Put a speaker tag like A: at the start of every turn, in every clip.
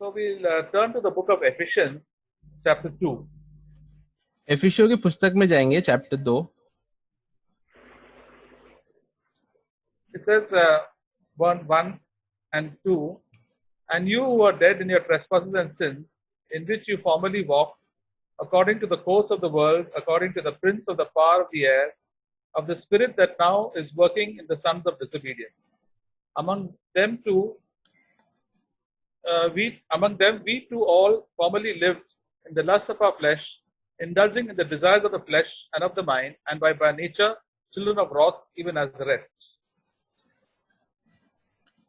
A: So we'll turn to the book of Ephesians, chapter 2.
B: एफिसियों की पुस्तक में जाएंगे, chapter 2।
A: It says, 1 and 2, and you who are dead in your trespasses and sins, in which you formerly walked, according to the course of the world, according to the prince of the power of the air, of the spirit that now is working in the sons of disobedience. Among them we too all formerly lived in the lust of our flesh, indulging in the desires of the flesh and of the mind, and by nature children of wrath, even as the rest.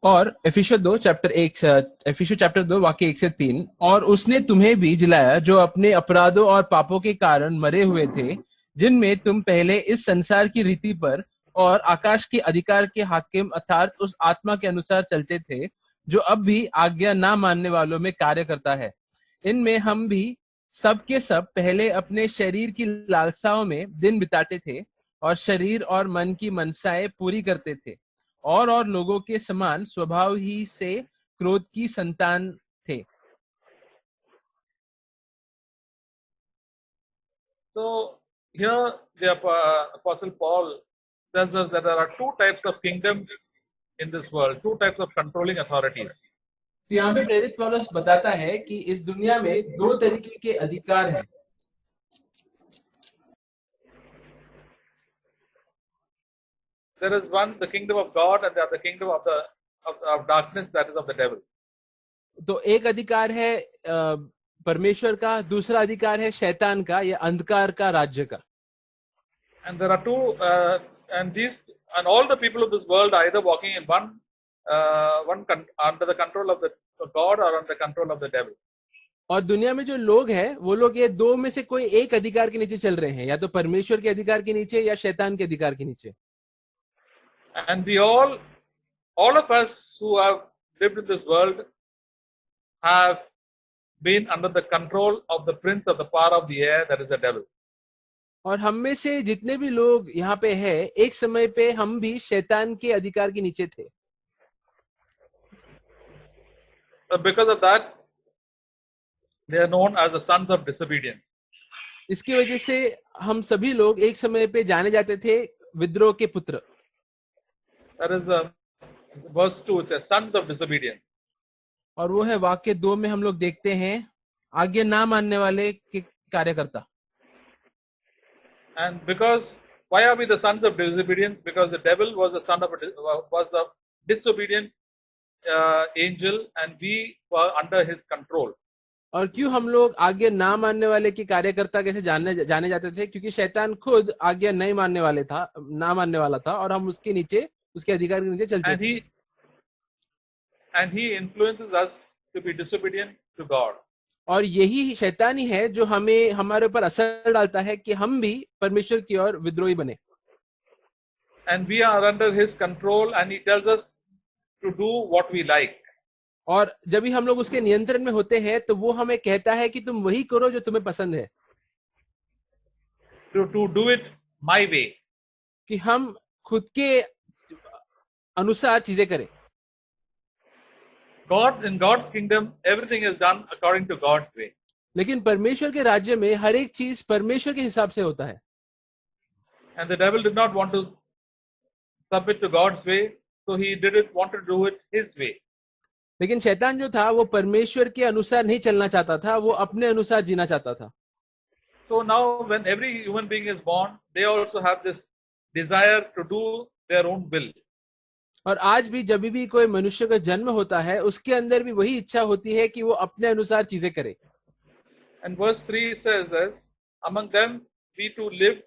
B: और एफिसियो 2 chapter 2 वाक्य 1 से 3। और उसने तुम्हें भी जिलाया जो अपने अपराधों और पापों के कारण मरे हुए थे, जिनमें तुम पहले इस संसार की रीति पर और आकाश के अधिकार के हाकिम अर्थात उस आत्मा के अनुसार चलते थे, जो अब भी आज्ञा ना मानने वालों में कार्य करता है। इनमें हम भी सब के सब पहले अपने शरीर की लालसाओं में दिन बिताते थे और शरीर और मन की मनसाएं पूरी करते थे, और लोगों के समान स्वभाव ही से क्रोध की संतान थे।
A: So here the Apostle Paul tells us that there are two types of kingdoms in this world, two types of controlling authorities.
B: तो यहाँ पे प्रेरित पौलुस बताता है कि इस दुनिया में दो तरीके के अधिकार हैं।
A: There is one, the kingdom of God, and the other kingdom of darkness, that is of the devil.
B: तो एक अधिकार है परमेश्वर का, दूसरा अधिकार है शैतान का या अंधकार का राज्य का।
A: And there are two, and all the people of this world are either walking in under the control of the God or under the control of the devil.
B: और दुनिया में जो लोग हैं, वो लोग ये दो में से कोई एक अधिकार के नीचे चल रहे हैं, या तो परमेश्वर के अधिकार के नीचे या शैतान के अधिकार के नीचे।
A: And we all of us who have lived in this world have been under the control of the prince of the power of the air, that is the devil.
B: और हम में से जितने भी लोग यहाँ पे हैं, एक समय पे हम भी शैतान के अधिकार के नीचे थे।
A: Because of that, they are known as the sons of disobedience.
B: इसकी वजह से हम सभी लोग एक समय पे जाने जाते थे विद्रोह के पुत्र।
A: That is verse 2, it says sons of disobedience.
B: और वो है वाक्य 2 में हम लोग देखते हैं आज्ञा ना मानने वाले के कार्यकर्ता।
A: And because why are we the sons of disobedience? Because the devil was the disobedient angel, and we were under his control.
B: और क्यों हम लोग आज्ञा ना मानने वाले के कार्यकर्ता कैसे जाने जाते थे? क्योंकि शैतान खुद आज्ञा नहीं मानने वाला था और हम उसके नीचे, उसके अधिकार के नीचे चलते थे।
A: And he influences us to be disobedient to God.
B: और यही शैतान ही है जो हमारे ऊपर असर डालता है कि हम भी परमेश्वर की ओर विद्रोही बने।
A: And we are under his control, and he tells us to do what we like.
B: और जब भी हम लोग उसके नियंत्रण में होते हैं, तो वो हमें कहता है कि तुम वही करो जो तुम्हें पसंद है।
A: To do it my way.
B: कि हम खुद के अनुसार चीजें करें।
A: In God's kingdom, everything is done according to God's way.
B: लेकिन परमेश्वर के राज्य में हर एक चीज परमेश्वर के हिसाब से होता है।
A: And the devil did not want to submit to God's way, so he wanted to do it his way.
B: लेकिन शैतान जो था वो परमेश्वर के अनुसार नहीं चलना चाहता था, वो अपने अनुसार जीना चाहता था।
A: So now when every human being is born, they also have this desire to do their own will.
B: और आज भी जब भी कोई मनुष्य का जन्म होता है, उसके अंदर भी वही इच्छा होती है कि वो अपने अनुसार चीजें करे।
A: And verse 3 says that among them we too lived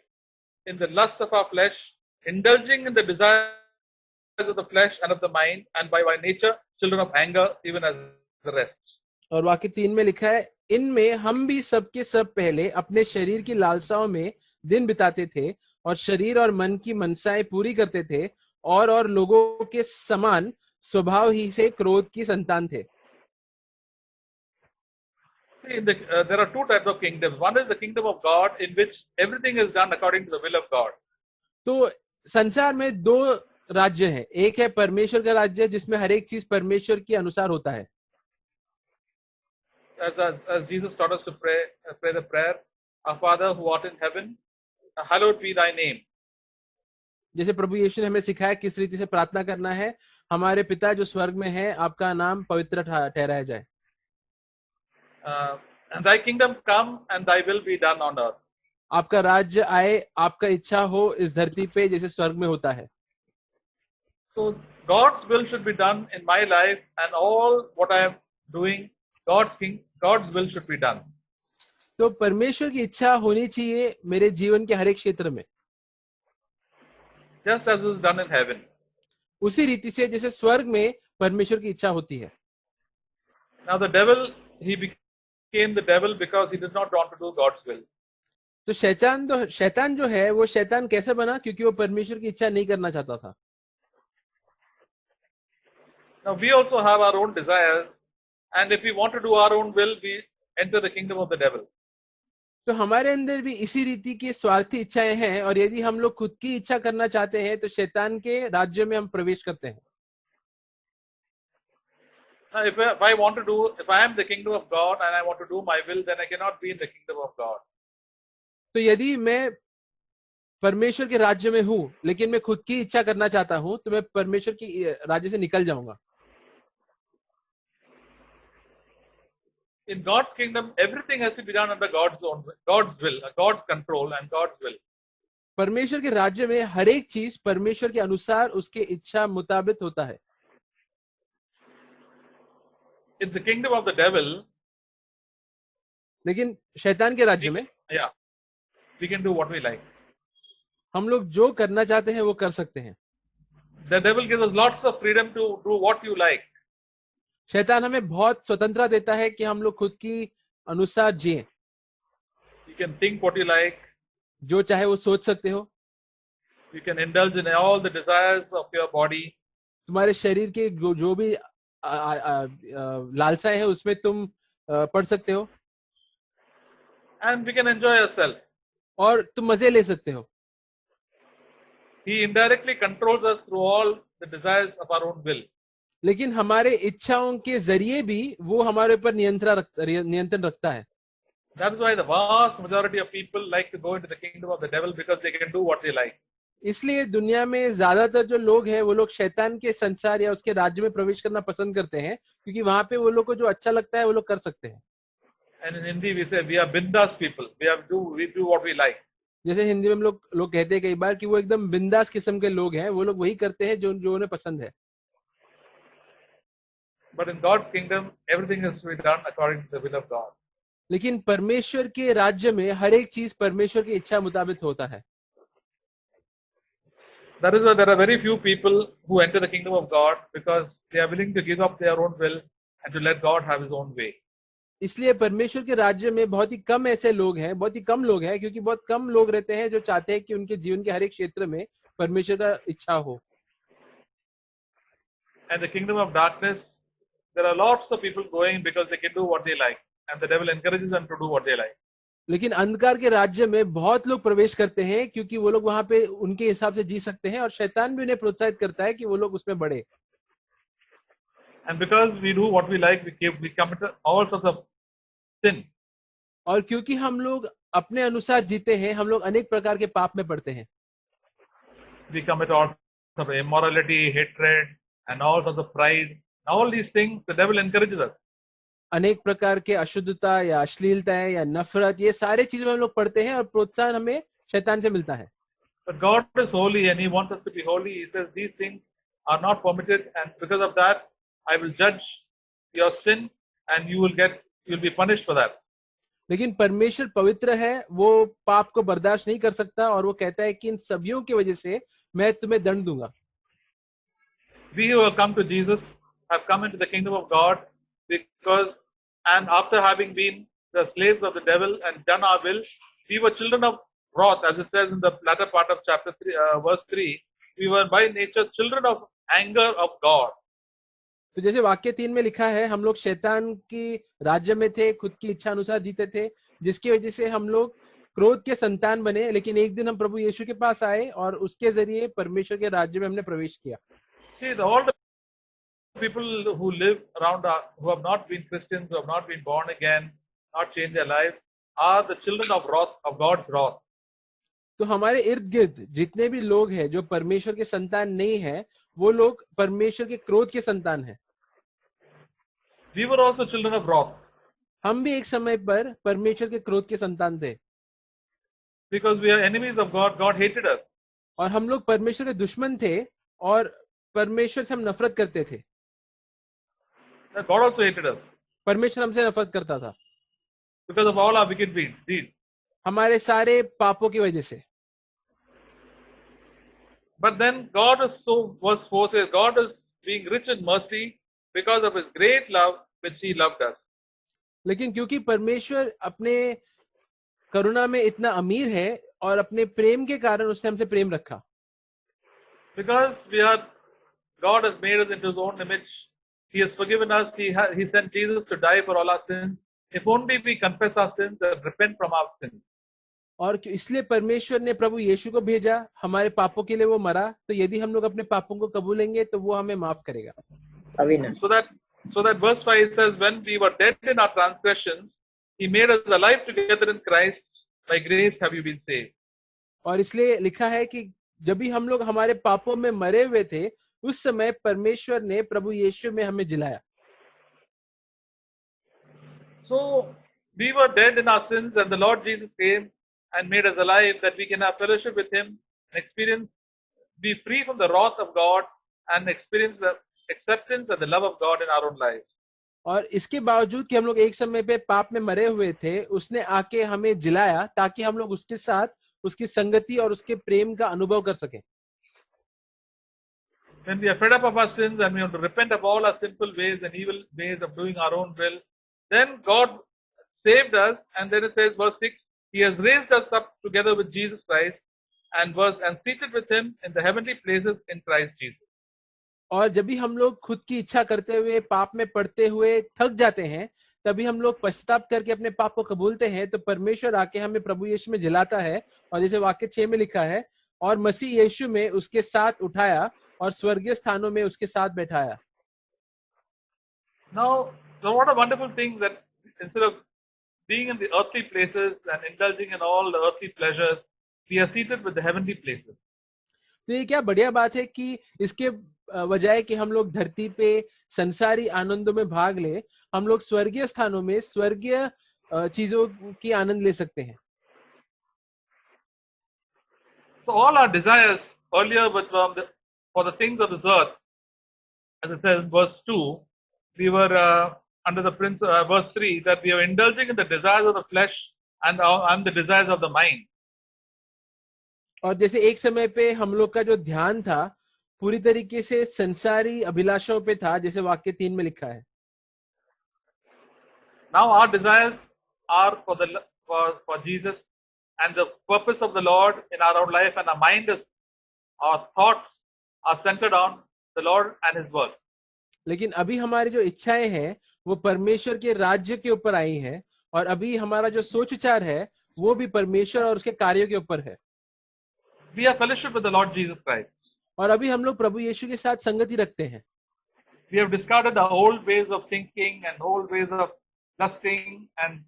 A: in the lust of our flesh, indulging in the desires of the flesh and of the mind, and by nature children of anger, even as the rest.
B: और वाक्य 3 में लिखा है, इनमें हम भी सब के सब पहले अपने शरीर की लालसाओं में दिन बिताते थे और शरीर और मन की मनसाएं पूरी करते थे, और लोगों के समान स्वभाव ही से क्रोध की संतान थे।
A: There are two types of kingdoms. One is the kingdom of God, in which everything is done according to the will of God.
B: तो संसार में दो राज्य हैं। एक है परमेश्वर का राज्य, जिसमें हर एक चीज परमेश्वर के अनुसार होता है।
A: as Jesus taught us to pray the prayer, Our Father who art in heaven, hallowed be thy name.
B: जैसे प्रभु यीशु ने हमें सिखाया किस रीति से प्रार्थना करना है, हमारे पिता जो स्वर्ग में है, आपका नाम पवित्र ठहराया जाए.
A: And thy kingdom come and thy will be done on earth.
B: आपका राज्य आए, आपका इच्छा हो इस धरती पे जैसे स्वर्ग में होता है.
A: So God's will should be done in my life, and all what I am doing, God's will should be done.
B: तो परमेश्वर की इच्छा होनी चाहिए मेरे जीवन के हर एक क्षेत्र में,
A: just as is done in heaven.
B: उसी रीति से जैसे स्वर्ग में परमेश्वर की इच्छा होती है.
A: Now the devil, he became the devil because he did not want to do God's will.
B: तो शैतान जो है वो शैतान कैसे बना? क्योंकि वो परमेश्वर की इच्छा नहीं करना चाहता था.
A: Now we also have our own desires, and if we want to do our own will, we enter the kingdom of the devil.
B: तो हमारे अंदर भी इसी रीति की स्वार्थी इच्छाएं हैं, और यदि हम लोग खुद की इच्छा करना चाहते हैं तो शैतान के राज्य में हम प्रवेश करते हैं.
A: Now if I am the kingdom of God and I want to do my will, then I cannot be in the kingdom of God.
B: तो यदि मैं परमेश्वर के राज्य में हूं लेकिन मैं खुद की इच्छा करना चाहता हूं तो मैं परमेश्वर की राज्य से निकल जाऊंगा.
A: In God's kingdom, everything has to be done under God's will, God's control and God's will.
B: परमेश्वर के राज्य में हर एक चीज परमेश्वर के अनुसार उसके इच्छा मुताबिक होता है.
A: In the kingdom of the devil,
B: लेकिन शैतान के राज्य में
A: we can do what we like.
B: हम लोग जो करना चाहते हैं वो कर सकते हैं.
A: The devil gives us lots of freedom to do what you like.
B: शैतान हमें बहुत स्वतंत्रता देता है कि हम लोग खुद की अनुसार जिए.
A: You can think what you like.
B: जो चाहे वो सोच सकते हो.
A: You can indulge in all the desires of your body.
B: तुम्हारे शरीर के जो भी लालसाएं हैं उसमें तुम पढ़ सकते हो.
A: And we can enjoy yourself.
B: और तुम मजे ले सकते हो.
A: He indirectly controls us through all the desires of our own will.
B: लेकिन हमारे इच्छाओं के जरिए भी वो हमारे ऊपर नियंत्रण रखता है.
A: That is why the vast majority of people like to go into the kingdom of the devil, because they can do what they like.
B: इसलिए दुनिया में ज्यादातर जो लोग हैं वो लोग शैतान के संसार या उसके राज्य में प्रवेश करना पसंद करते हैं, क्योंकि वहां पे वो लोग को जो अच्छा लगता है वो लोग कर सकते हैं.
A: And in Hindi we say we are bindas people. We do what we like.
B: जैसे हिंदी में हम लोग कहते हैं कई बार कि वो एकदम बिंदास किस्म के लोग हैं, वो लोग वही करते हैं जो उन्हें पसंद है.
A: But in God's kingdom, everything is to be done according to the will of God.
B: लेकिन परमेश्वर के राज्य में हर एक चीज परमेश्वर की इच्छा मुताबिक होता है.
A: That is why there are very few people who enter the kingdom of God, because they are willing to give up their own will and to let God have His own way.
B: इसलिए परमेश्वर के राज्य में बहुत ही कम ऐसे लोग हैं, बहुत ही कम लोग हैं, क्योंकि बहुत कम लोग रहते हैं जो चाहते हैं कि उनके जीवन के हर एक क्षेत्र में परमेश्वर का इच्छा हो.
A: And the kingdom of darkness, there are lots of people going because they can do what they like, and the devil encourages them to do what they like.
B: लेकिन अंधकार के राज्य में बहुत लोग प्रवेश करते हैं क्योंकि वो लोग वहां पे उनके हिसाब से जी सकते हैं, और शैतान भी उन्हें प्रोत्साहित करता है कि वो लोग उसमें बढ़े.
A: And because we do what we like, we commit all sorts of sin.
B: और क्योंकि हम लोग अपने अनुसार जीते हैं, हम लोग अनेक प्रकार के पाप में पड़ते हैं.
A: We commit all sorts of immorality, hatred, and all sorts of pride. All these things, the devil encourages us.
B: अनेक प्रकार के अशुद्धता या अश्लीलता या नफरत, ये सारे चीजों में हम लोग पढ़ते हैं और प्रोत्साहन हमें शैतान से मिलता है.
A: But God is holy and He wants us to be holy. He says these things are not permitted, and because of that, I will judge your sin, and you'll be punished for that.
B: लेकिन परमेश्वर पवित्र है, वो पाप को बर्दाश्त नहीं कर सकता, और वो कहता है कि इन सबियों की वजह से मैं तुम्हें दंड दूंगा.
A: We who have come to Jesus have come into the kingdom of God because, and after having been the slaves of the devil and done our will, we were children of wrath, as it says in the latter part of chapter 3, verse 3. We were by nature children of anger of God.
B: तो जैसे वाक्य 3 में लिखा है, हम लोग शैतान की राज्य में थे, खुद की इच्छा अनुसार जीते थे, जिसकी वजह से हम लोग क्रोध के संतान बने. लेकिन एक दिन हम प्रभु यीशु के पास आए और उसके जरिए परमेश्वर के राज्य में हमने प्रवेश किया.
A: See, all the people who live around, who have not been Christians, who have not been born again, not changed their lives, are the children of wrath, of God's wrath.
B: तो हमारे इर्द गिर्द जितने भी लोग हैं जो परमेश्वर के संतान नहीं है, वो लोग परमेश्वर के क्रोध के संतान हैं।
A: We were also children of wrath
B: हम भी एक समय पर परमेश्वर के क्रोध के संतान थे,
A: because we are enemies of God. God hated us.
B: और हम लोग परमेश्वर के दुश्मन थे और परमेश्वर से हम नफरत करते थे।
A: God also hated us
B: परमेश्वर हमसे नफरत करता था
A: because of all our wicked deeds.
B: हमारे सारे पापों की वजह से।
A: But then God is so, verse 4 says, God is being rich in mercy because of his great love which he loved us.
B: लेकिन क्योंकि परमेश्वर अपने करुणा में इतना अमीर है और अपने प्रेम के कारण उसने हमसे प्रेम रखा।
A: Because God has made us into his own image. He has forgiven us. He sent Jesus to die for all our sins. If only we confess our sins and repent from our sins.
B: और इसलिए परमेश्वर ने प्रभु यीशु को भेजा, हमारे पापों के लिए वो मरा, तो यदि हम लोग अपने पापों को कबूलेंगे तो वो हमें माफ करेगा।
A: So that verse 5 says, when we were dead in our transgressions, he made us alive together in Christ. By grace have you been saved.
B: और इसलिए लिखा है कि जब भी हम लोग हमारे पापों में मरे हुए थे, उस समय परमेश्वर ने प्रभु यीशु में हमें जिलाया।
A: So we were dead in our sins, and the Lord Jesus came and made us alive, that we can have fellowship with him and be free from the wrath of God and experience the acceptance and the love of God in our own lives.
B: और इसके बावजूद कि हम लोग एक समय पे पाप में मरे हुए थे, उसने आके हमें जिलाया ताकि हम लोग उसके साथ उसकी संगति और उसके प्रेम का अनुभव कर सकें।
A: When we are fed up of our sins and we want to repent of all our sinful ways and evil ways of doing our own will, then God saved us, and then it says, verse 6, he has raised us up together with Jesus Christ and seated with him in the heavenly places in Christ Jesus.
B: और जब भी हम लोग खुद की इच्छा करते हुए पाप में पड़ते हुए थक जाते हैं, तभी हम लोग पश्चाताप करके अपने पाप को कबूलते हैं, तो परमेश्वर आके हमें प्रभु यीशु में जिलाता है, और जैसे वाक्य 6 में लिखा है, और मसीह यीशु में उसके साथ उठाया और स्वर्गीय स्थानों में उसके साथ बैठाया।
A: Now, so what a wonderful thing that instead of being in the earthly places and indulging in all the earthly pleasures, we are seated with the heavenly places.
B: तो ये क्या बढ़िया बात है कि इसके बजाय कि हम लोग धरती पे संसारी आनंदों में भाग ले, हम लोग स्वर्गीय स्थानों में स्वर्गीय चीजों की आनंद ले सकते हैं।
A: So all our desires earlier were for the things of this earth, as it says in verse 2, we were under the verse 3, that we are indulging in the desires of the flesh and the desires of the mind.
B: और जैसे एक समय पे हम लोग का जो ध्यान था पूरी तरीके से संसारी अभिलाषाओं पे था, जैसे वाक्य 3 में लिखा है।
A: Now our desires are for Jesus and the purpose of the Lord in our own life, and our thoughts are centered on the Lord and his word.
B: लेकिन अभी हमारी जो इच्छाएं हैं वो परमेश्वर के राज्य के ऊपर आई हैं, और अभी हमारा जो सोच विचार है वो भी परमेश्वर और उसके कार्यों के ऊपर है।
A: We have fellowship with the Lord Jesus Christ.
B: और अभी हम लोग प्रभु यीशु के साथ संगति रखते हैं।
A: We have discarded the old ways of thinking and old ways of lusting and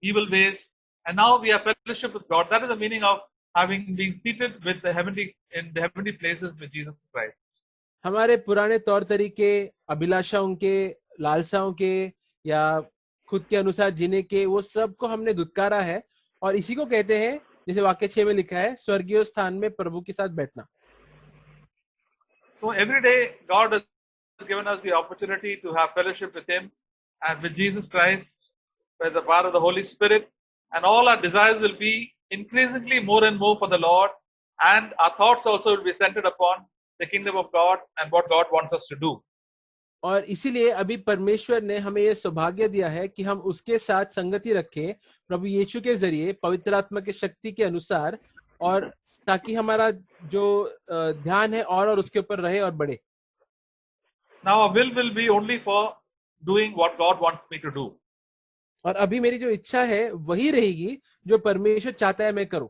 A: evil ways, and now we have fellowship with God. That is the meaning of being seated with in the heavenly places with Jesus Christ.
B: हमारे पुराने तौर तरीके, अभिलाषाओं के, लालसाओं के या खुद के अनुसार जीने के, वो सब को हमने धुतकारा है, और इसी को कहते हैं, जैसे वाक्य 6 में लिखा है, स्वर्गीय स्थान में प्रभु के साथ बैठना।
A: So every day God has given us the opportunity to have fellowship with him and with Jesus Christ by the power of the Holy Spirit, and all our desires will be increasingly more and more for the Lord, and our thoughts also will be centered upon the kingdom of God and what God wants us to do.
B: और इसीलिए अभी परमेश्वर ने हमें यह सौभाग्य दिया है कि हम उसके साथ संगति रखें प्रभु यीशु के जरिए पवित्र आत्मा की शक्ति के अनुसार, और ताकि हमारा जो ध्यान है और उसके ऊपर रहे और बढ़े।
A: Now our will be only for doing what God wants me to do.
B: और अभी मेरी जो इच्छा है वही रहेगी जो परमेश्वर चाहता है मैं करूं।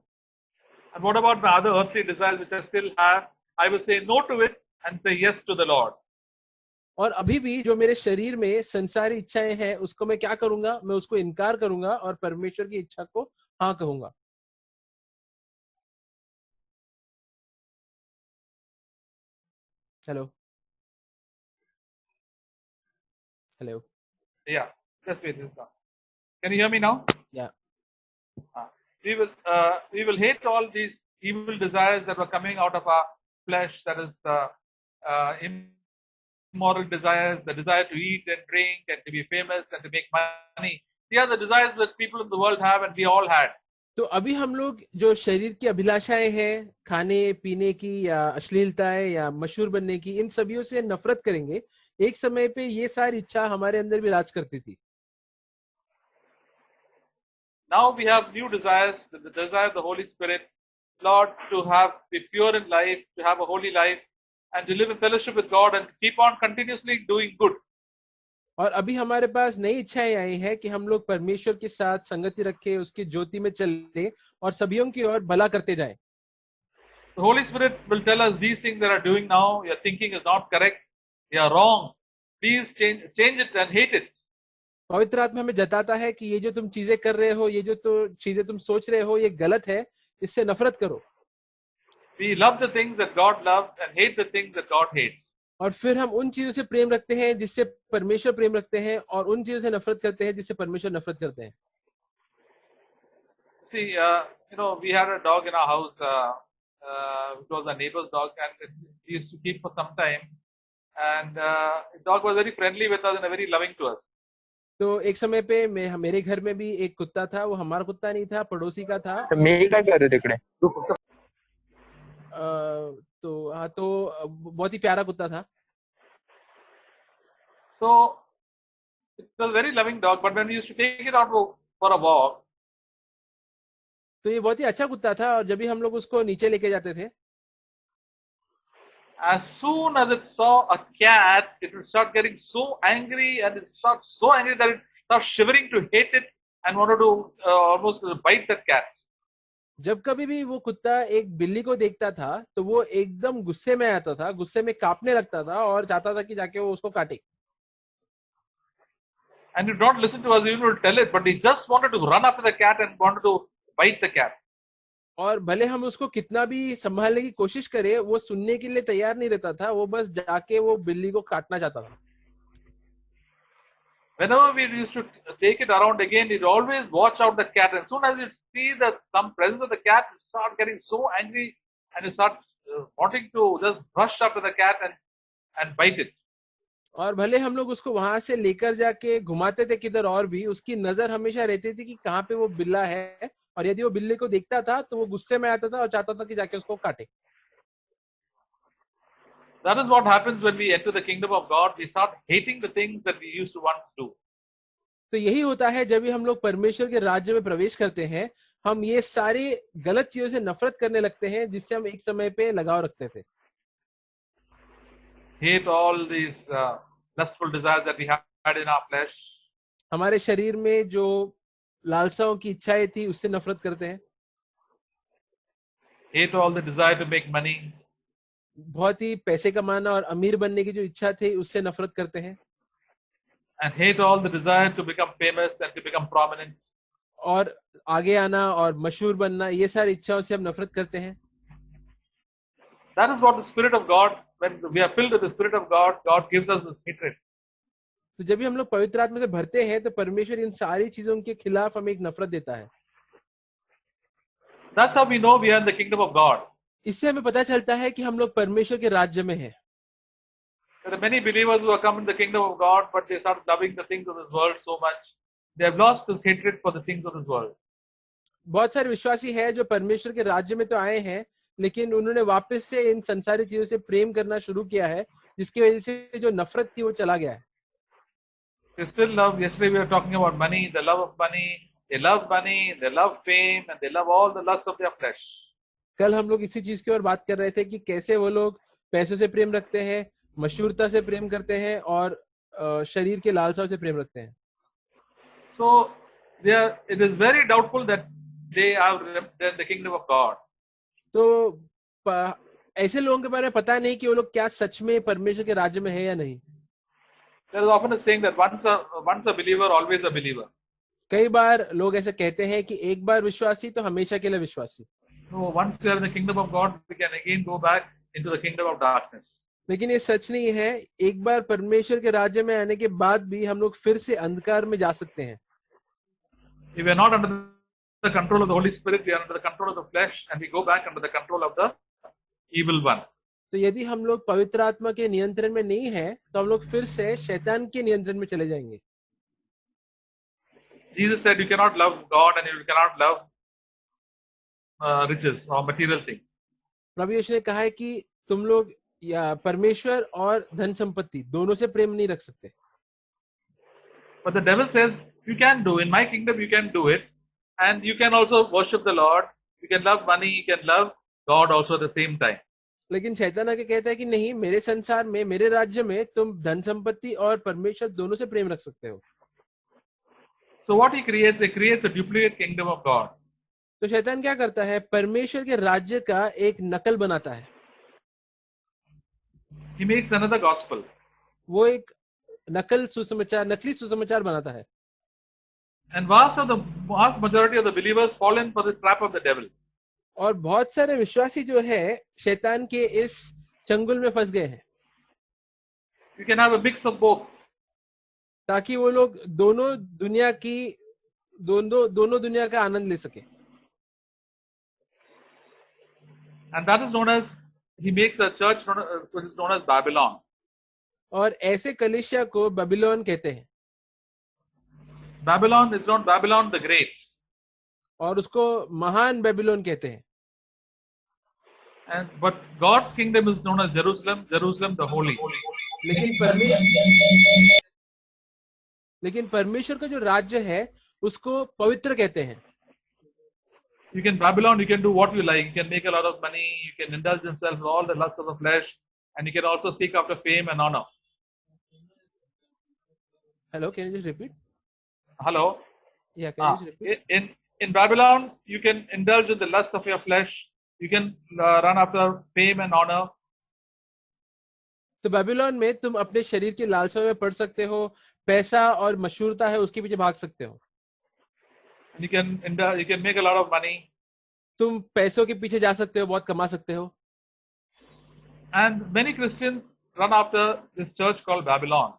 A: And what about the other earthly desires which I still have? I will say no to it and say yes to the Lord.
B: और अभी भी जो मेरे शरीर में संसारी इच्छाएं हैं उसको मैं क्या करूंगा, मैं उसको इनकार करूंगा और परमेश्वर की इच्छा को हाँ कहूंगा. Hello hello.
A: Yeah, just wait. Just now. Can you hear me now?
B: या
A: Uh, we will hate all these evil desires that were coming out of our flesh. That is immoral desires, the desire to eat and drink and to be famous and to make money. These are the desires that people in the world have, and we all had.
B: तो अभी हम लोग जो शरीर की अभिलाषाएं हैं, खाने पीने की या अश्लीलताएं या मशहूर बनने की, इन सभी से नफरत करेंगे. एक समय पे ये सारी इच्छा हमारे अंदर भी राज करती थी.
A: Now we have new desires, the desire of the Holy Spirit, Lord, to be pure in life, to have a holy life, and to live in fellowship with God and keep on continuously doing good.
B: और अभी हमारे पास नई इच्छाएं आई है कि हम लोग परमेश्वर के साथ संगति रखें, उसकी ज्योति में चले और सभियों की ओर भला करते जाएं.
A: The Holy Spirit will tell us these things that are doing now, your thinking is not correct, you are wrong. Please change it and hate it.
B: पवित्र आत्मा हमें जताता है कि ये जो तुम चीजें कर रहे हो, ये जो तो चीजें तुम सोच रहे हो, ये गलत है, इससे नफरत करो.
A: We love the things that God loves and hate the things that God hates.
B: और फिर हम उन चीजों से प्रेम रखते हैं जिससे परमेश्वर प्रेम रखते हैं, और उन चीजों से नफरत करते हैं जिससे परमेश्वर नफरत करते हैं.
A: See, we had a dog in our house. It was a neighbor's dog, and we used to keep for some time. And the dog was very friendly with us and very loving to us.
B: तो एक समय पे मेरे घर में भी एक कुत्ता था. वो हमारा कुत्ता नहीं था, पड़ोसी का था.
C: मी काय कर तिकडे.
B: तो हाँ, तो बहुत ही प्यारा कुत्ता था.
A: So it was a very loving dog, but when we used to take it out for a walk,
B: तो ये बहुत ही अच्छा कुत्ता था, और जब भी हम लोग उसको नीचे लेके जाते थे,
A: as soon as it saw a cat, it would start getting so angry, and it start so angry that it started shivering to hate it and wanted to almost bite that cat.
B: जब कभी भी वो कुत्ता एक बिल्ली को देखता था तो वो एकदम गुस्से में आता था, गुस्से में कांपने लगता था और चाहता था कि जाके वो उसको काटे.
A: And he did not listen to us even to tell it, but he just wanted to run after the cat and wanted to bite the cat.
B: और भले हम उसको कितना भी संभालने की कोशिश करें, वो सुनने के लिए तैयार नहीं रहता था. वो बस जाके वो बिल्ली को काटना चाहता था.
A: Whenever we used to take it around again, he'd always watch out the cat. And as soon as he sees that some presence of the cat, he starts getting so angry and he starts wanting to just rush after the cat and bite it.
B: और भले हम लोग उसको वहां से लेकर जाके घुमाते थे किधर और भी, उसकी नजर हमेशा रहती थी कि कहाँ पे वो बिल्ला है, और यदि वो बिल्ली को देखता था तो वो गुस्से में आता था और चाहता था कि जाके उसको काटे.
A: That is what happens when we enter the kingdom of God. We start hating the things that we used to once do.
B: तो यही होता है जब भी हम लोग परमेश्वर के राज्य में प्रवेश करते हैं, हम ये सारी गलत चीजों से नफरत करने लगते हैं जिससे हम एक समय पे लगाव रखते थे.
A: Hate all these lustful desires that we had in our flesh.
B: हमारे शरीर में जो लालसाओं की इच्छाएं थी उससे नफरत करते हैं.
A: Hate all the desire to make money.
B: बहुत ही पैसे कमाना और अमीर बनने की जो इच्छा थी उससे नफरत करते हैं.
A: And hate all the desire to become famous and to become prominent.
B: और आगे आना और मशहूर बनना, ये सारी इच्छाओं से हम नफरत करते हैं.
A: That is what the Spirit of God, when we are filled with the Spirit of God, God gives us this hatred.
B: तो जब भी हम लोग पवित्र आत्मा से भरते हैं तो परमेश्वर इन सारी चीजों के खिलाफ हमें एक नफरत देता है.
A: That's how we know we are in the kingdom of God.
B: इससे हमें पता चलता है कि हम लोग परमेश्वर के राज्य में हैं.
A: There are many believers who have come in the kingdom of God, but they start loving the things of this world so much. They have lost this hatred for the things of this world.
B: बहुत सारे विश्वासी हैं जो परमेश्वर के राज्य में तो आए हैं, लेकिन उन्होंने वापस से इन संसारी चीजों से प्रेम करना शुरू किया है, जिसकी वजह से जो नफरत थी वो चला गया है.
A: They still love. Yesterday we were talking about money, the love of money. They love money, they love fame, and they love all the lust of their flesh.
B: कल हम लोग इसी चीज की ओर बात कर रहे थे कि कैसे वो लोग पैसों से प्रेम रखते हैं, मशहूरता से प्रेम करते हैं और शरीर के लालसाओं से प्रेम रखते हैं.
A: So it is very doubtful that they are in the kingdom of God.
B: तो ऐसे लोगों के बारे में पता नहीं कि वो लोग क्या सच में परमेश्वर के राज्य में है या नहीं.
A: There is often a saying that once a believer, always a believer.
B: कई बार लोग ऐसे कहते हैं कि एक बार विश्वासी तो हमेशा के लिए विश्वासी.
A: So once we are in the kingdom of God, we can again go back into the kingdom of darkness.
B: लेकिन ये सच नहीं है. एक बार परमेश्वर के राज्य में आने के बाद भी हम लोग फिर से अंधकार में जा सकते हैं.
A: If we are not under the control of the Holy Spirit, we are under the control of the flesh, and we go back under the control of the evil one.
B: तो यदि हम लोग पवित्र आत्मा के नियंत्रण में नहीं है तो हम लोग फिर से शैतान के नियंत्रण में चले जाएंगे.
A: Jesus said, "You cannot love God and you cannot love riches or material things."
B: प्रभु यीशु ने कहा है कि तुम लोग या परमेश्वर और धन संपत्ति दोनों से प्रेम नहीं रख सकते.
A: But the devil says, "You can do in my kingdom. You can do it, and you can also worship the Lord. You can love money. You can love God also at the same time."
B: लेकिन शैतान आके कहता है कि नहीं, मेरे संसार में, मेरे राज्य में तुम धन संपत्ति और परमेश्वर दोनों से प्रेम रख सकते हो.
A: So what he creates a duplicate kingdom of God.
B: तो शैतान क्या करता है? परमेश्वर के राज्य का एक नकल बनाता है.
A: He makes another gospel.
B: वो एक नकली सुसमाचार बनाता है.
A: And vast majority of the believers fall in for this trap of the devil.
B: और बहुत सारे विश्वासी जो है शैतान के इस चंगुल में फंस गए हैं.
A: You can have a mix of both.
B: ताकि वो लोग दोनों दुनिया का आनंद ले सके.
A: And that is known as, he makes a church which is known as Babylon.
B: और ऐसे कलीसिया को बेबीलोन कहते हैं.
A: Babylon is not Babylon the Great.
B: और उसको महान बेबीलोन कहते हैं.
A: But God's kingdom is known as Jerusalem, Jerusalem the Holy.
B: लेकिन परमेश्वर का जो राज्य है उसको पवित्र कहते हैं.
A: You can Babylon, you can do what you like. You can make a lot of money. You can indulge yourself in all the lusts of the flesh, and you can also seek after fame and honor.
B: Hello, can you just repeat?
A: Hello.
B: Yeah, can you just repeat?
A: In Babylon, you can indulge in the lust of your flesh. You can run after fame and honor.
B: तो Babylon में तुम अपने शरीर की लालसा में पड़ सकते हो, पैसा और मशहूरता है उसके पीछे भाग सकते हो.
A: You can make a lot of money.
B: तुम पैसों के पीछे जा सकते हो, बहुत कमा सकते हो.
A: And many Christians run after this church called Babylon.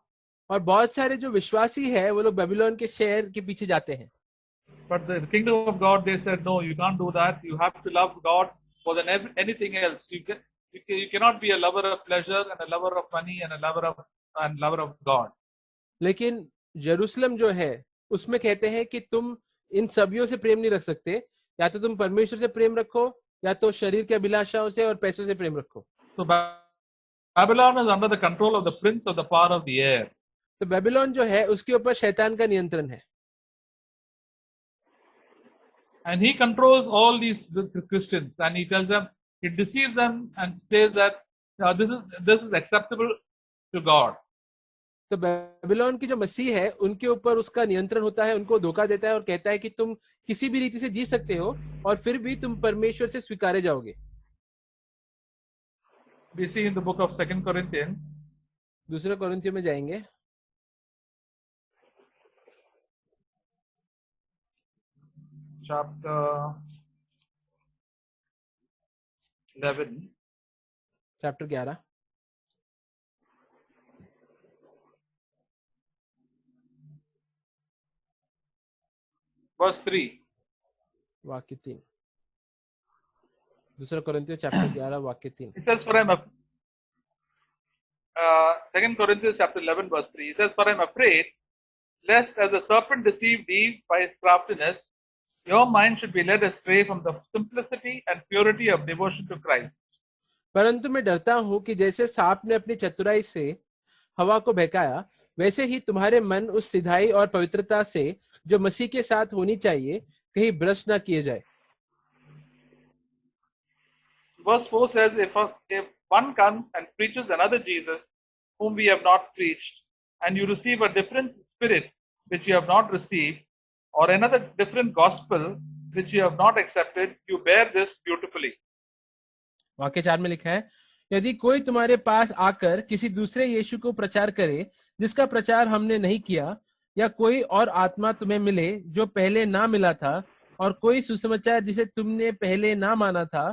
B: और बहुत सारे जो विश्वासी है वो लोग बेबीलोन के शहर के पीछे जाते हैं.
A: But the kingdom of God, they said, no, you can't do that. You have to love God more than anything else. You cannot be a lover of pleasure and a lover of money and a lover of God.
B: लेकिन Jerusalem जो है उसमें कहते हैं कि तुम इन सबियों से प्रेम नहीं रख सकते. या तो तुम परमेश्वर से प्रेम रखो या तो शरीर के अभिलाषाओं से और पैसों से प्रेम रखो.
A: So Babylon is under the control of the prince of the power of the air.
B: तो बेबीलोन जो है उसके ऊपर शैतान का नियंत्रण है.
A: And he controls all these Christians, and he tells them, he deceives them and says that this is acceptable to God.
B: तो बेबीलोन की जो मसीह है उनके ऊपर उसका नियंत्रण होता है, उनको धोखा देता है और कहता है कि तुम किसी भी रीति से जी सकते हो और फिर भी तुम परमेश्वर से स्वीकारे जाओगे.
A: We see in the book of 2 Corinthians.
B: दूसरे कोरिन्थियों में जाएंगे.
A: Chapter 11.
B: चैप्टर 11.
A: Verse 3.
B: वाक्य 3. दूसरा कोरिन्थियों चैप्टर 11 वाक्य 3.
A: It says, for 2 Corinthians chapter 11 verse 3. It says, for I am afraid, lest as the serpent deceived Eve by his craftiness, your mind should be led astray from the simplicity and purity of devotion to Christ.
B: परंतु मैं डरता हूं कि जैसे सांप ने अपनी चतुराई से हवा को बहकाया, वैसे ही तुम्हारे मन उस सिधाई और पवित्रता से जो मसीह के साथ होनी चाहिए कहीं भ्रष्ट ना किए जाए.
A: Verse 4 says, if one comes and preaches another Jesus whom we have not preached, and you receive a different spirit which you have not received, or another different gospel which you have not accepted, you bear this beautifully.
B: वाक्य 4 में लिखा है, यदि कोई तुम्हारे पास आकर किसी दूसरे यीशु को प्रचार करे जिसका प्रचार हमने नहीं किया, या कोई और आत्मा तुम्हें मिले जो पहले ना मिला था, और कोई सुसमाचार जिसे तुमने पहले ना माना था,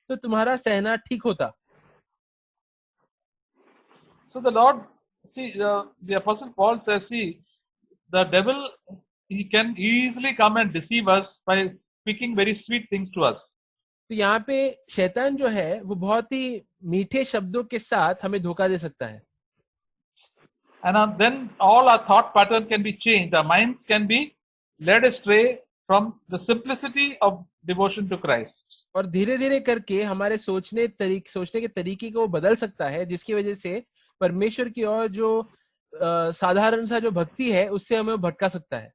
B: तो तुम्हारा सहना ठीक होता।
A: So the Lord, see, the Apostle Paul says, see, the devil, he can easily come and deceive us by speaking very sweet things to us.
B: तो यहाँ पे शैतान जो है वो बहुत ही मीठे शब्दों के साथ हमें धोखा दे सकता है,
A: And then all our thought pattern can be changed. Our minds can be led astray from the simplicity of devotion to Christ.
B: और धीरे धीरे करके हमारे सोचने के तरीके को बदल सकता है, जिसकी वजह से परमेश्वर की ओर जो साधारण सा जो भक्ति है उससे हमें भटका सकता है।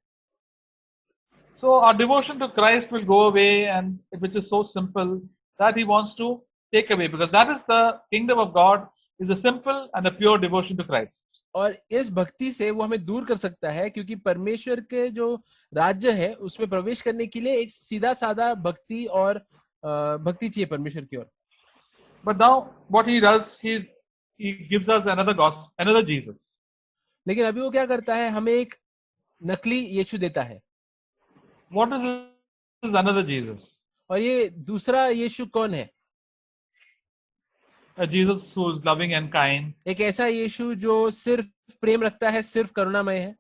A: So our devotion to Christ will go away, and which is so simple that He wants to take away, because that is the kingdom of God, is a simple and a pure devotion to Christ.
B: और इस भक्ति से वो हमें दूर कर सकता है, क्योंकि परमेश्वर के जो राज्य है उसमें प्रवेश करने के लिए एक सीधा साधा भक्ति और भक्ति चाहिए परमेश्वर की ओर।
A: But now what He does, He gives us another gospel, another Jesus.
B: लेकिन अभी वो क्या करता है, हमें एक नकली यीशु देता है।
A: What is this another Jesus?
B: और ये दूसरा यीशु कौन है?
A: A Jesus who is loving and kind,
B: एक ऐसा यीशु जो सिर्फ प्रेम रखता है, सिर्फ करुणामय है,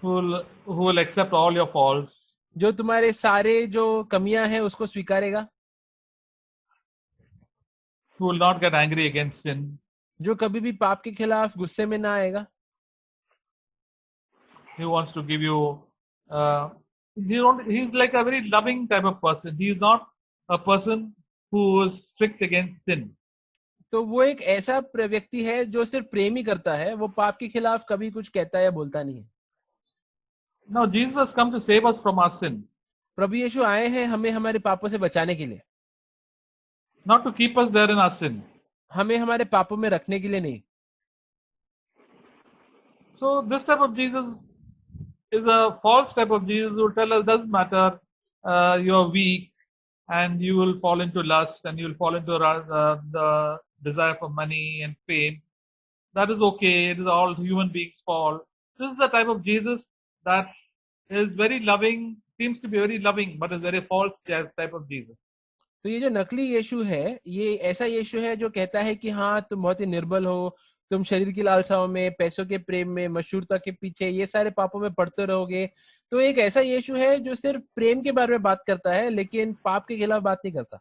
A: who will accept all your faults,
B: जो तुम्हारे सारे जो कमियां हैं उसको स्वीकारेगा,
A: who will not get angry against sin,
B: जो कभी भी पाप के खिलाफ गुस्से में ना आएगा।
A: He wants to give you, he's like a very loving type of person. He is not a person who is strict against sin.
B: तो वो एक ऐसा व्यक्ति है जो सिर्फ प्रेम ही करता है, वो पाप के खिलाफ कभी कुछ कहता या बोलता नहीं है।
A: Now Jesus has come to save us from our sin,
B: प्रभु यीशु आए हैं हमें हमारे पापों से बचाने के लिए,
A: not to keep us there in our sin.
B: हमें हमारे पापों में रखने के लिए नहीं।
A: So this type of Jesus is a false type of Jesus who will tell us, doesn't matter, you are weak, and you will fall into lust, and you will fall into the desire for money and fame. That is okay. It is all human beings' fault. This is the type of Jesus that is very loving, seems to be very loving, but is very false type of Jesus.
B: तो ये जो नकली यीशु है, ये ऐसा यीशु है जो कहता है कि हाँ तुम बहुत ही निर्बल हो, तुम शरीर की लालसाओं में, पैसों के प्रेम में, मशहूरता के पीछे, ये सारे पापों में पड़ते रहोगे। तो एक ऐसा यीशु है जो सिर्फ प्रेम के बारे में बात करता है, लेकिन पाप के खिलाफ बात नहीं करता।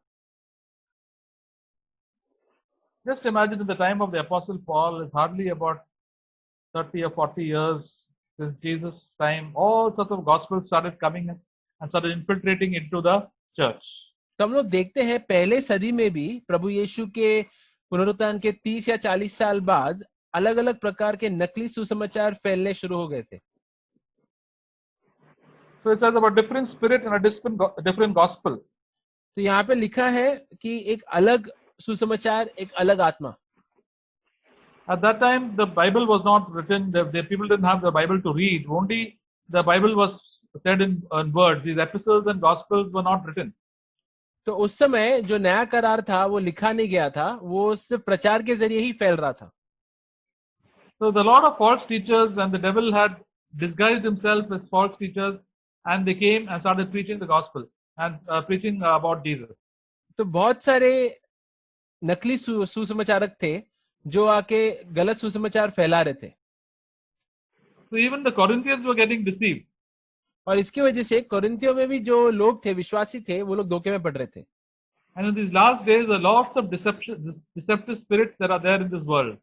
A: Just imagine at the time of the Apostle Paul, is hardly about 30 or 40 years since Jesus' time, all sorts of gospels started coming and started infiltrating into the church.
B: तो हम लोग देखते हैं पहले सदी में भी प्रभु यीशु के पुनरुत्थान के 30 या 40 साल बाद अलग अलग प्रकार के नकली सुसमाचार फैलने शुरू हो गए थे।
A: So it says about different spirit and a different gospel.
B: तो यहाँ पे लिखा है कि एक अलग सुसमाचार, एक अलग आत्मा।
A: At that time, the Bible was not written. The people didn't have the Bible to read. Only the Bible was said in words. These epistles and gospels were not written.
B: तो उस समय जो नया करार था वो लिखा नहीं गया था, वो सिर्फ प्रचार के जरिए ही फैल रहा था।
A: So the lot of false teachers, and the devil had disguised himself as false teachers, and they came and started preaching the gospel and preaching about Jesus.
B: तो बहुत सारे नकली सुसमाचारक थे जो आके गलत सुसमाचार फैला रहे थे।
A: So even the Corinthians were getting deceived.
B: और इसकी वजह से कोरिन्थियों में भी जो लोग थे, विश्वासी थे, वो लोग धोखे में पड़ रहे थे।
A: And in these last days, there are lots of deceptive spirits that are there in this world.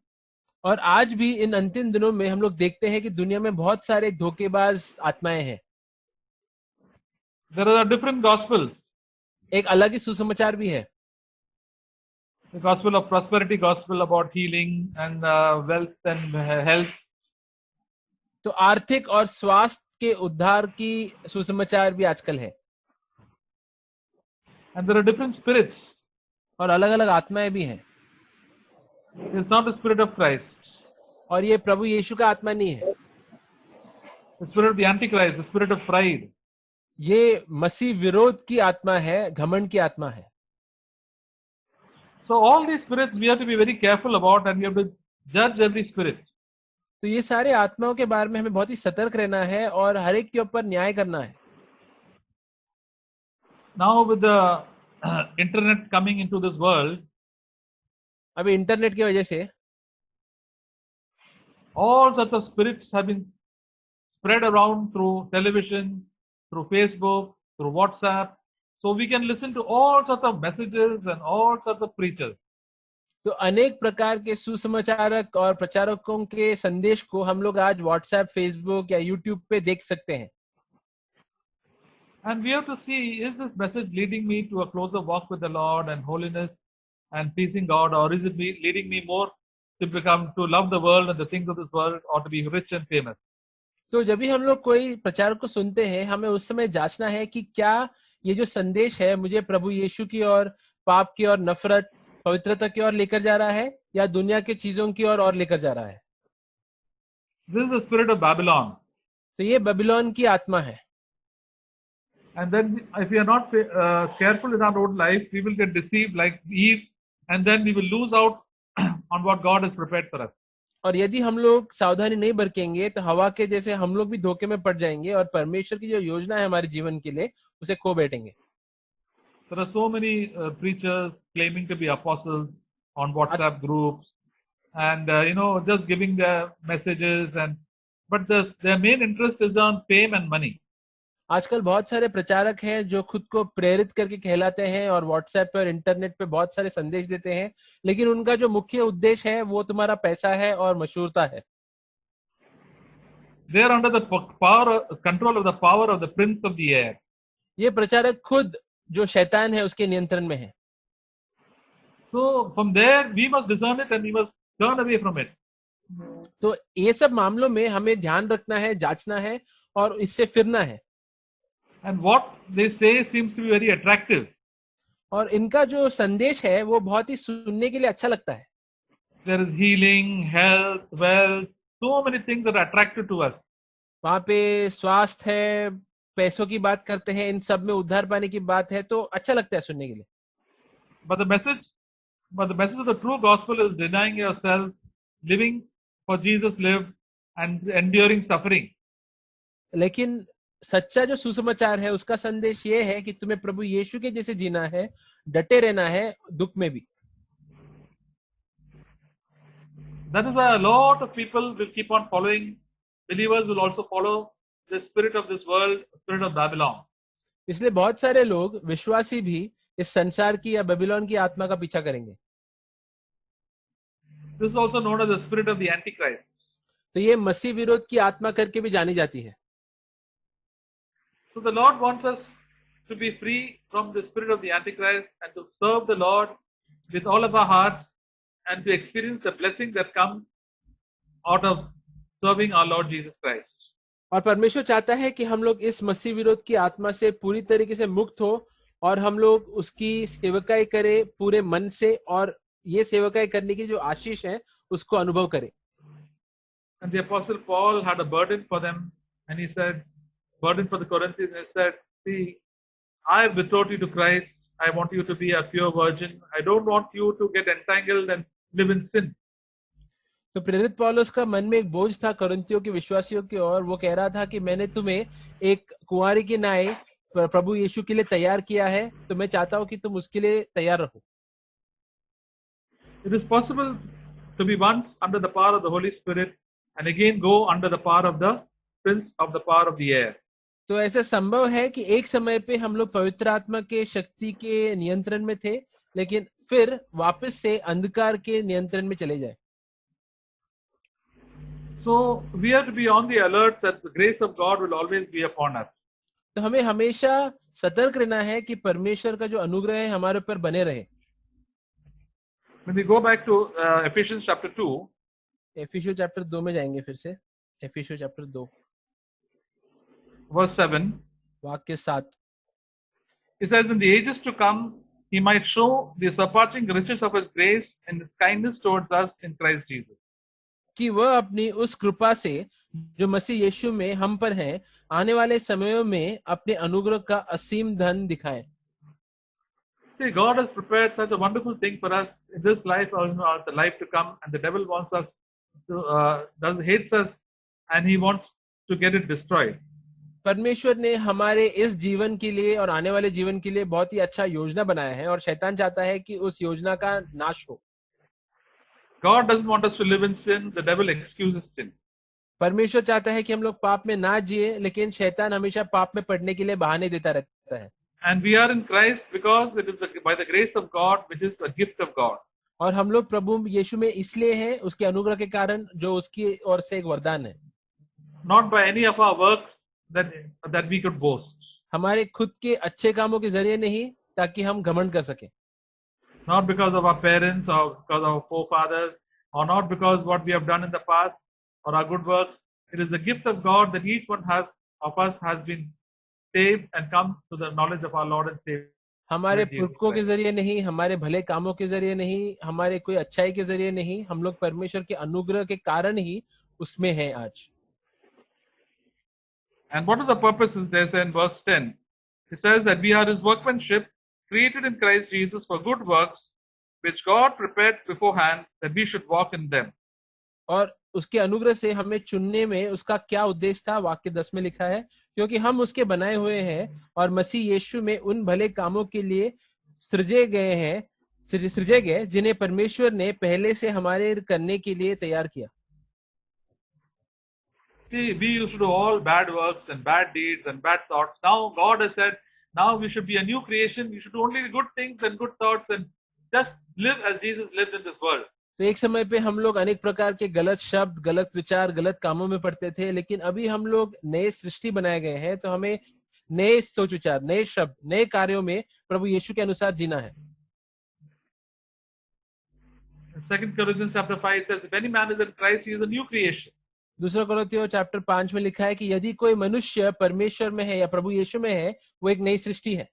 B: और आज भी इन अंतिम दिनों में हम लोग देखते हैं कि दुनिया में बहुत सारे धोखेबाज आत्माएं हैं।
A: There are different gospels.
B: एक अलग ही सुसमाचार भी है।
A: The gospel of prosperity, gospel about healing and wealth and health.
B: तो आर्थिक और स्वास्थ्य के उद्धार की सुसमाचार भी आजकल है।
A: And there are different spirits.
B: और अलग अलग आत्माएं भी हैं।
A: It's not the spirit of Christ.
B: और ये प्रभु यीशु का आत्मा नहीं है।
A: The spirit of the Antichrist, the spirit of pride.
B: ये मसीह विरोध की आत्मा है, घमंड की आत्मा है।
A: So all these spirits we have to be very careful about, and we have to judge every spirit.
B: तो ये सारे आत्माओं के बारे में हमें बहुत ही सतर्क रहना है और हर एक के ऊपर न्याय करना है.
A: Now, with the internet coming into this world,
B: अभी इंटरनेट की वजह से
A: all sorts of spirits have been spread around through television, through Facebook, through WhatsApp. So we can listen to all sorts of messages and all sorts of preachers.
B: तो अनेक प्रकार के सुसमाचारक और प्रचारकों के संदेश को हम लोग आज व्हाट्सएप, फेसबुक या यूट्यूब पे देख सकते हैं.
A: And we have to see, is this message leading me to a closer walk with the Lord and holiness and pleasing God, or is it leading me more to love the world and the things of this world, or to be rich and famous?
B: तो जब भी हम लोग कोई प्रचारक को सुनते हैं, हमें उस समय जांचना है कि क्या ये जो संदेश है मुझे प्रभु यीशु की ओर, पाप की ओर, नफरत, पवित्रता की ओर लेकर जा रहा है या दुनिया के चीजों की ओर और लेकर जा रहा है.
A: This is the spirit of Babylon.
B: तो ये बेबीलोन की आत्मा है.
A: And then if we are not careful in our own life, we will get deceived like Eve, and then we will lose out on what God has prepared for us.
B: और यदि हम लोग सावधानी नहीं बरतेंगे तो हवा के जैसे हम लोग भी धोखे में पड़ जाएंगे और परमेश्वर की जो योजना है हमारे जीवन के लिए उसे खो बैठेंगे.
A: There are so many preachers claiming to be apostles on WhatsApp groups, and just giving their messages, but their main interest is on fame and money.
B: आजकल बहुत सारे प्रचारक हैं जो खुद को प्रेरित करके कहलाते हैं और व्हाट्सएप पर, इंटरनेट पे बहुत सारे संदेश देते हैं, लेकिन उनका जो मुख्य उद्देश्य है वो तुम्हारा पैसा है और मशहूरता है.
A: They are under the control of the power of the prince of the air.
B: ये प्रचारक खुद जो शैतान है उसके नियंत्रण में है.
A: So from there we must discern it and we must turn away from it.
B: तो ये सब मामलों में हमें ध्यान रखना है, जांचना है और इससे फिरना है.
A: And what they say seems to be very attractive.
B: और इनका जो संदेश है वो बहुत ही सुनने के लिए अच्छा लगता है.
A: There is healing, health, wealth, so many things that are attractive to us.
B: वहां पे स्वास्थ्य है, पैसों की बात करते हैं, इन सब में उद्धार पाने की बात है, तो अच्छा लगता है सुनने के लिए.
A: But the message of the true gospel is denying yourself, living for Jesus lived, and enduring suffering.
B: लेकिन सच्चा जो सुसमाचार है उसका संदेश ये है कि तुम्हें प्रभु यीशु के जैसे जीना है, डटे रहना है दुख में भी.
A: That is why a lot of people will keep on following. Believers will also follow the spirit of this world, the spirit of Babylon.
B: इसलिए बहुत सारे लोग, विश्वासी भी, इस संसार की या बेबीलोन की आत्मा का पीछा करेंगे.
A: This is also known as the spirit of the Antichrist.
B: तो ये मसीह विरोध की आत्मा करके भी जानी जाती है.
A: So the Lord wants us to be free from the spirit of the Antichrist and to serve the Lord with all of our hearts and to experience the blessing that comes out of serving our Lord Jesus Christ.
B: और परमेश्वर चाहता है कि हम लोग इस मसीह विरोध की आत्मा से पूरी तरीके से मुक्त हो और हम लोग उसकी सेवकाई करें पूरे मन से, और ये सेवकाई करने की जो आशीष है उसको अनुभव करें.
A: And the Apostle Paul had a burden for them, and he said, burden for the Corinthians, and he said, see, I have betrothed you to Christ. I want you to be a pure virgin. I don't want you to get entangled and live in sin.
B: तो प्रेरित पौलुस का मन में एक बोझ था कोरिन्थियों के विश्वासियों की ओर. वो कह रहा था कि मैंने तुम्हें एक कुंवारी की नाई प्रभु यीशु के लिए तैयार किया है, तो मैं चाहता हूं कि तुम उसके लिए तैयार रहो.
A: It is possible to be once under the power of the Holy Spirit and again go under the power of the prince of the power of the air.
B: तो ऐसा संभव है कि एक समय पे हम लोग पवित्र आत्मा के शक्ति के नियंत्रण में थे, लेकिन फिर वापस से अंधकार के नियंत्रण में चले जाए.
A: So we have to be on the alert that the grace of God will always be upon us.
B: तो हमें हमेशा सतर्क रहना है कि परमेश्वर का जो अनुग्रह है हमारे ऊपर बने रहे.
A: When we go back to Ephesians chapter 2,
B: एफिसियों chapter 2 में जाएंगे फिर से. एफिसियों चैप्टर 2
A: verse 7,
B: वाक्य 7.
A: it says, in the ages to come, he might show the surpassing riches of his grace and his kindness towards us in Christ Jesus.
B: कि वह अपनी उस कृपा से जो मसीह यीशु में हम पर है आने वाले समयों में अपने अनुग्रह का असीम धन दिखाए.
A: See, God has prepared such a wonderful thing for us in this life or the life to come, and the devil wants us hates us, and he wants to get it destroyed.
B: परमेश्वर ने हमारे इस जीवन के लिए और आने वाले जीवन के लिए बहुत ही अच्छा योजना बनाया है और शैतान चाहता है कि उस योजना का नाश हो।
A: God doesn't want us to live in sin. The devil excuses sin.
B: परमेश्वर चाहता है कि हम लोग पाप में ना जिए, लेकिन शैतान हमेशा पाप में पड़ने के लिए बहाने देता रहता है।
A: And we are in Christ because it is by the grace of God, which is a gift of God.
B: और हम लोग प्रभु यीशु में इसलिए हैं, उसके अनुग्रह के कारण, जो उसकी ओर से एक वरदान है।
A: Not by any of our works that we could boast.
B: हमारे खुद के अच्छे कामों के जरिए नहीं, ताकि हम घमंड कर सके।
A: Not because of our parents or because of our forefathers, or not because what we have done in the past or our good works. It is the gift of God that each one of us has been saved and come to the knowledge of our Lord and Savior.
B: हमारे पुरखों के जरिए नहीं, हमारे भले कामों के जरिए नहीं, हमारे कोई अच्छाई के जरिए नहीं, हम लोग परमेश्वर के अनुग्रह के कारण ही उसमें हैं आज।
A: And what is the purpose is there in verse 10? It says that we are his workmanship, created in Christ Jesus for good works, which God prepared beforehand that we should walk in them.
B: और उसके अनुग्रह से हमें चुनने में उसका क्या उद्देश्य था, वाक्य 10 में लिखा है, क्योंकि हम उसके बनाए हुए हैं और मसीह यीशु में उन भले कामों के लिए सृजे गए जिन्हें परमेश्वर ने पहले से हमारे करने के लिए तैयार किया।
A: See, we used to do all bad works and bad deeds and bad thoughts. Now God has said, now we should be a new creation. We should do only good things and good thoughts and just live as Jesus lived in this world.
B: तो एक समय पे हम लोग अनेक प्रकार के गलत शब्द, गलत विचार, गलत कामों में पड़ते थे, लेकिन अभी हम लोग नए सृष्टि बनाए गए हैं, तो हमें नए सोच विचार, नए शब्द, नए कार्यों में प्रभु यीशु के अनुसार जीना है।
A: 2 Corinthians chapter 5 says, if any man is in Christ, he is a new creation.
B: दूसरा कोरिन्थियों चैप्टर 5 में लिखा है कि यदि कोई मनुष्य परमेश्वर में है या प्रभु यीशु में है, वो एक नई सृष्टि है।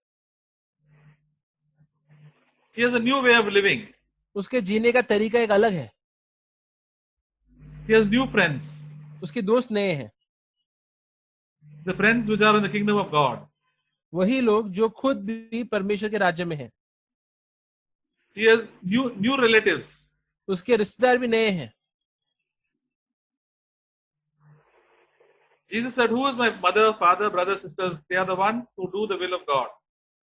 A: He has a new way of living.
B: उसके जीने का तरीका एक अलग है।
A: He has new friends.
B: उसके दोस्त नए हैं।
A: The friends which are in the kingdom of God.
B: वही लोग जो खुद भी परमेश्वर के राज्य में हैं।
A: He has new relatives.
B: उसके रिश्तेदार भी नए हैं।
A: Jesus said, who is my mother, father, brother, sisters? They are the ones who do the will of God.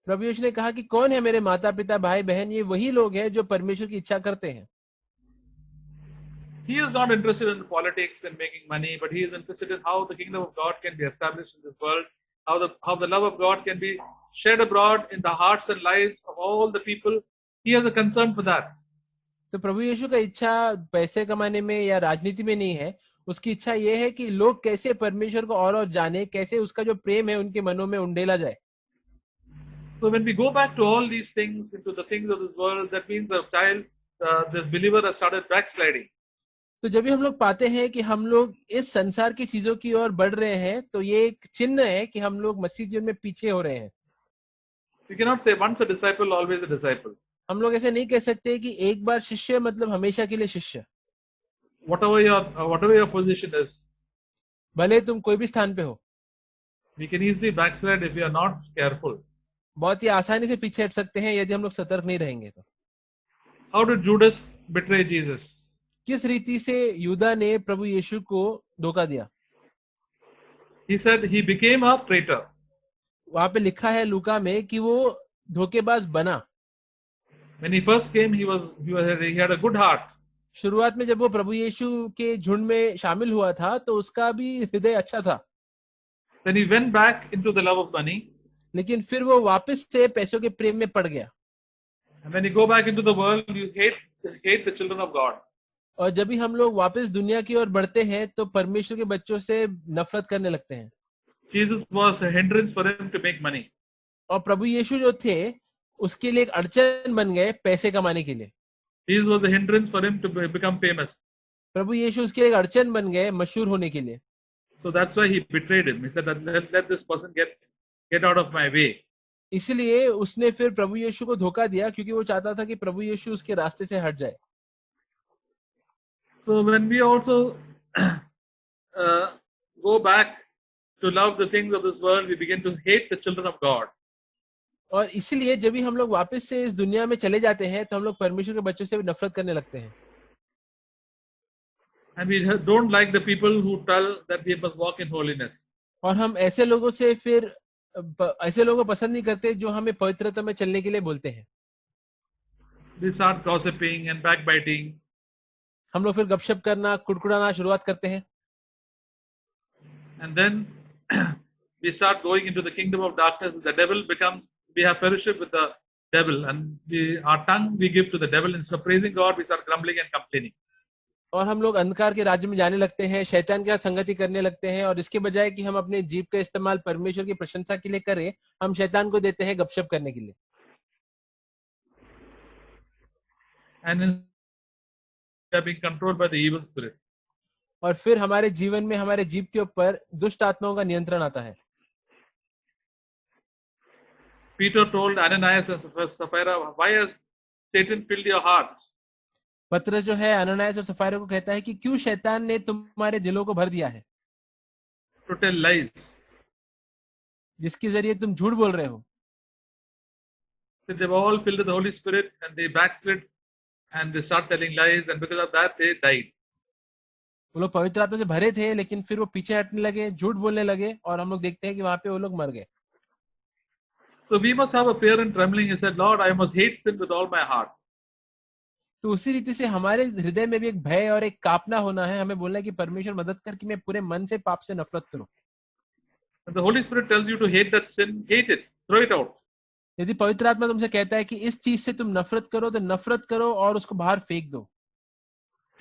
B: प्रभु यीशु ने कहा कि कौन है मेरे माता पिता, भाई बहन? ये वही लोग हैं जो परमेश्वर की इच्छा करते हैं।
A: He is not interested in politics and making money, but he is interested in how the kingdom of God can be established in this world, how the love of God can be shed abroad in the hearts and lives of all the people. He has a concern for that.
B: तो प्रभु यीशु का इच्छा पैसे कमाने में या राजनीति में नहीं है। उसकी इच्छा ये है कि लोग कैसे परमेश्वर को और जाने, कैसे उसका जो प्रेम है उनके मनों में उंडेला जाए।
A: So when we go back to all these things, into the things of this world, that means the believer has started backsliding.
B: तो जब भी हम लोग पाते हैं कि हम लोग इस संसार की चीजों की ओर बढ़ रहे हैं, तो ये एक चिन्ह है कि हम लोग मसीह जीवन में पीछे हो रहे हैं।
A: You cannot say once a disciple, always a disciple.
B: हम लोग ऐसे नहीं कह सकते कि एक बार शिष्य मतलब हमेशा के लिए शिष्य।
A: Whatever your position is,
B: भले तुम कोई भी स्थान पे हो,
A: we can easily backslide if we are not careful.
B: बहुत ही आसानी से पीछे हट सकते हैं यदि हम लोग सतर्क नहीं रहेंगे तो।
A: How did Judas betray Jesus?
B: किस रीति से यूदा ने प्रभु यीशु को धोखा दिया?
A: He said he became a traitor.
B: वहां पे लिखा है लूका में कि वो धोखेबाज बना।
A: When he first came, he had a good heart.
B: शुरुआत में जब वो प्रभु यीशु के झुंड में शामिल हुआ था, तो उसका भी हृदय अच्छा था।
A: Then he went back into the love of money.
B: लेकिन फिर वो वापस से पैसों के प्रेम में पड़ गया।
A: And when you go back into the world, you hate the children of God.
B: और जब भी हम लोग वापस दुनिया की ओर बढ़ते हैं, तो परमेश्वर के बच्चों से नफरत करने लगते हैं।
A: Jesus was a hindrance for him to make money.
B: और प्रभु यीशु जो थे, उसके लिए एक अड़चन बन गए पैसे कमाने के लिए।
A: Jesus was a hindrance for him to become famous.
B: प्रभु यीशु उसके लिए एक अड़चन बन गए मशहूर होने के लिए।
A: So that's why he betrayed him. He said that let this person get out of my way.
B: इसलिए उसने फिर प्रभु यीशु को धोखा दिया, क्योंकि वो चाहता था कि प्रभु यीशु उसके रास्ते से हट जाए।
A: So when we also go back to love the things of this world, we begin to hate the children of God.
B: और इसलिए जब भी हम लोग वापस से इस दुनिया में चले जाते हैं, तो हम लोग परमेश्वर के बच्चों से भी नफरत करने लगते हैं।
A: And we don't like the people who tell that we must walk in holiness.
B: और हम ऐसे लोगों से फिर ऐसे लोगों को पसंद नहीं करते जो हमें पवित्रता में चलने के लिए बोलते हैं।
A: We start gossiping and backbiting.
B: हम लोग फिर गपशप करना, कुड़कुड़ाना शुरुआत करते हैं।
A: And then we start going into the kingdom of darkness. The devil becomes, we have fellowship with the devil, and our tongue we give to the devil. Instead of praising God, we start grumbling and complaining.
B: और हम लोग अंधकार के राज्य में जाने लगते हैं, शैतान के साथ संगति करने लगते हैं, और इसके बजाय कि हम अपने जीभ का इस्तेमाल परमेश्वर की प्रशंसा के लिए करें, हम शैतान को देते हैं गपशप करने के लिए।
A: And we are being controlled by the evil spirit.
B: और फिर हमारे जीवन में हमारे जीभ के ऊपर दुष्ट आत्माओं का नियंत्रण आता है।
A: Peter told Ananias and Sapphira, "Why has Satan filled your hearts?"
B: पत्रस जो है अननियास और सफायरा को कहता है कि क्यों शैतान ने तुम्हारे दिलों को भर दिया है,
A: To tell lies.
B: जिसके जरिए तुम झूठ बोल रहे हो।
A: So they were all filled with the Holy Spirit, and they backslid, and they start telling lies, and because of that they died.
B: वो लोग पवित्र आत्मा से भरे थे, लेकिन फिर वो पीछे हटने लगे, झूठ बोलने लगे, और हम लोग देखते हैं कि वहां पे वो लोग मर गए।
A: So we must have a fear and trembling. He said, "Lord, I must hate sin with all my heart."
B: तो उसी रीति से हमारे हृदय में भी एक भय और एक कांपना होना है। हमें बोलना है कि परमेश्वर मदद कर कि मैं पूरे मन से पाप से नफरत करूं।
A: And the Holy Spirit tells you to hate that sin, hate it, throw it out.
B: यदि पवित्र आत्मा तुमसे कहता है कि इस चीज से तुम नफरत करो, तो नफरत करो और उसको बाहर फेंक दो।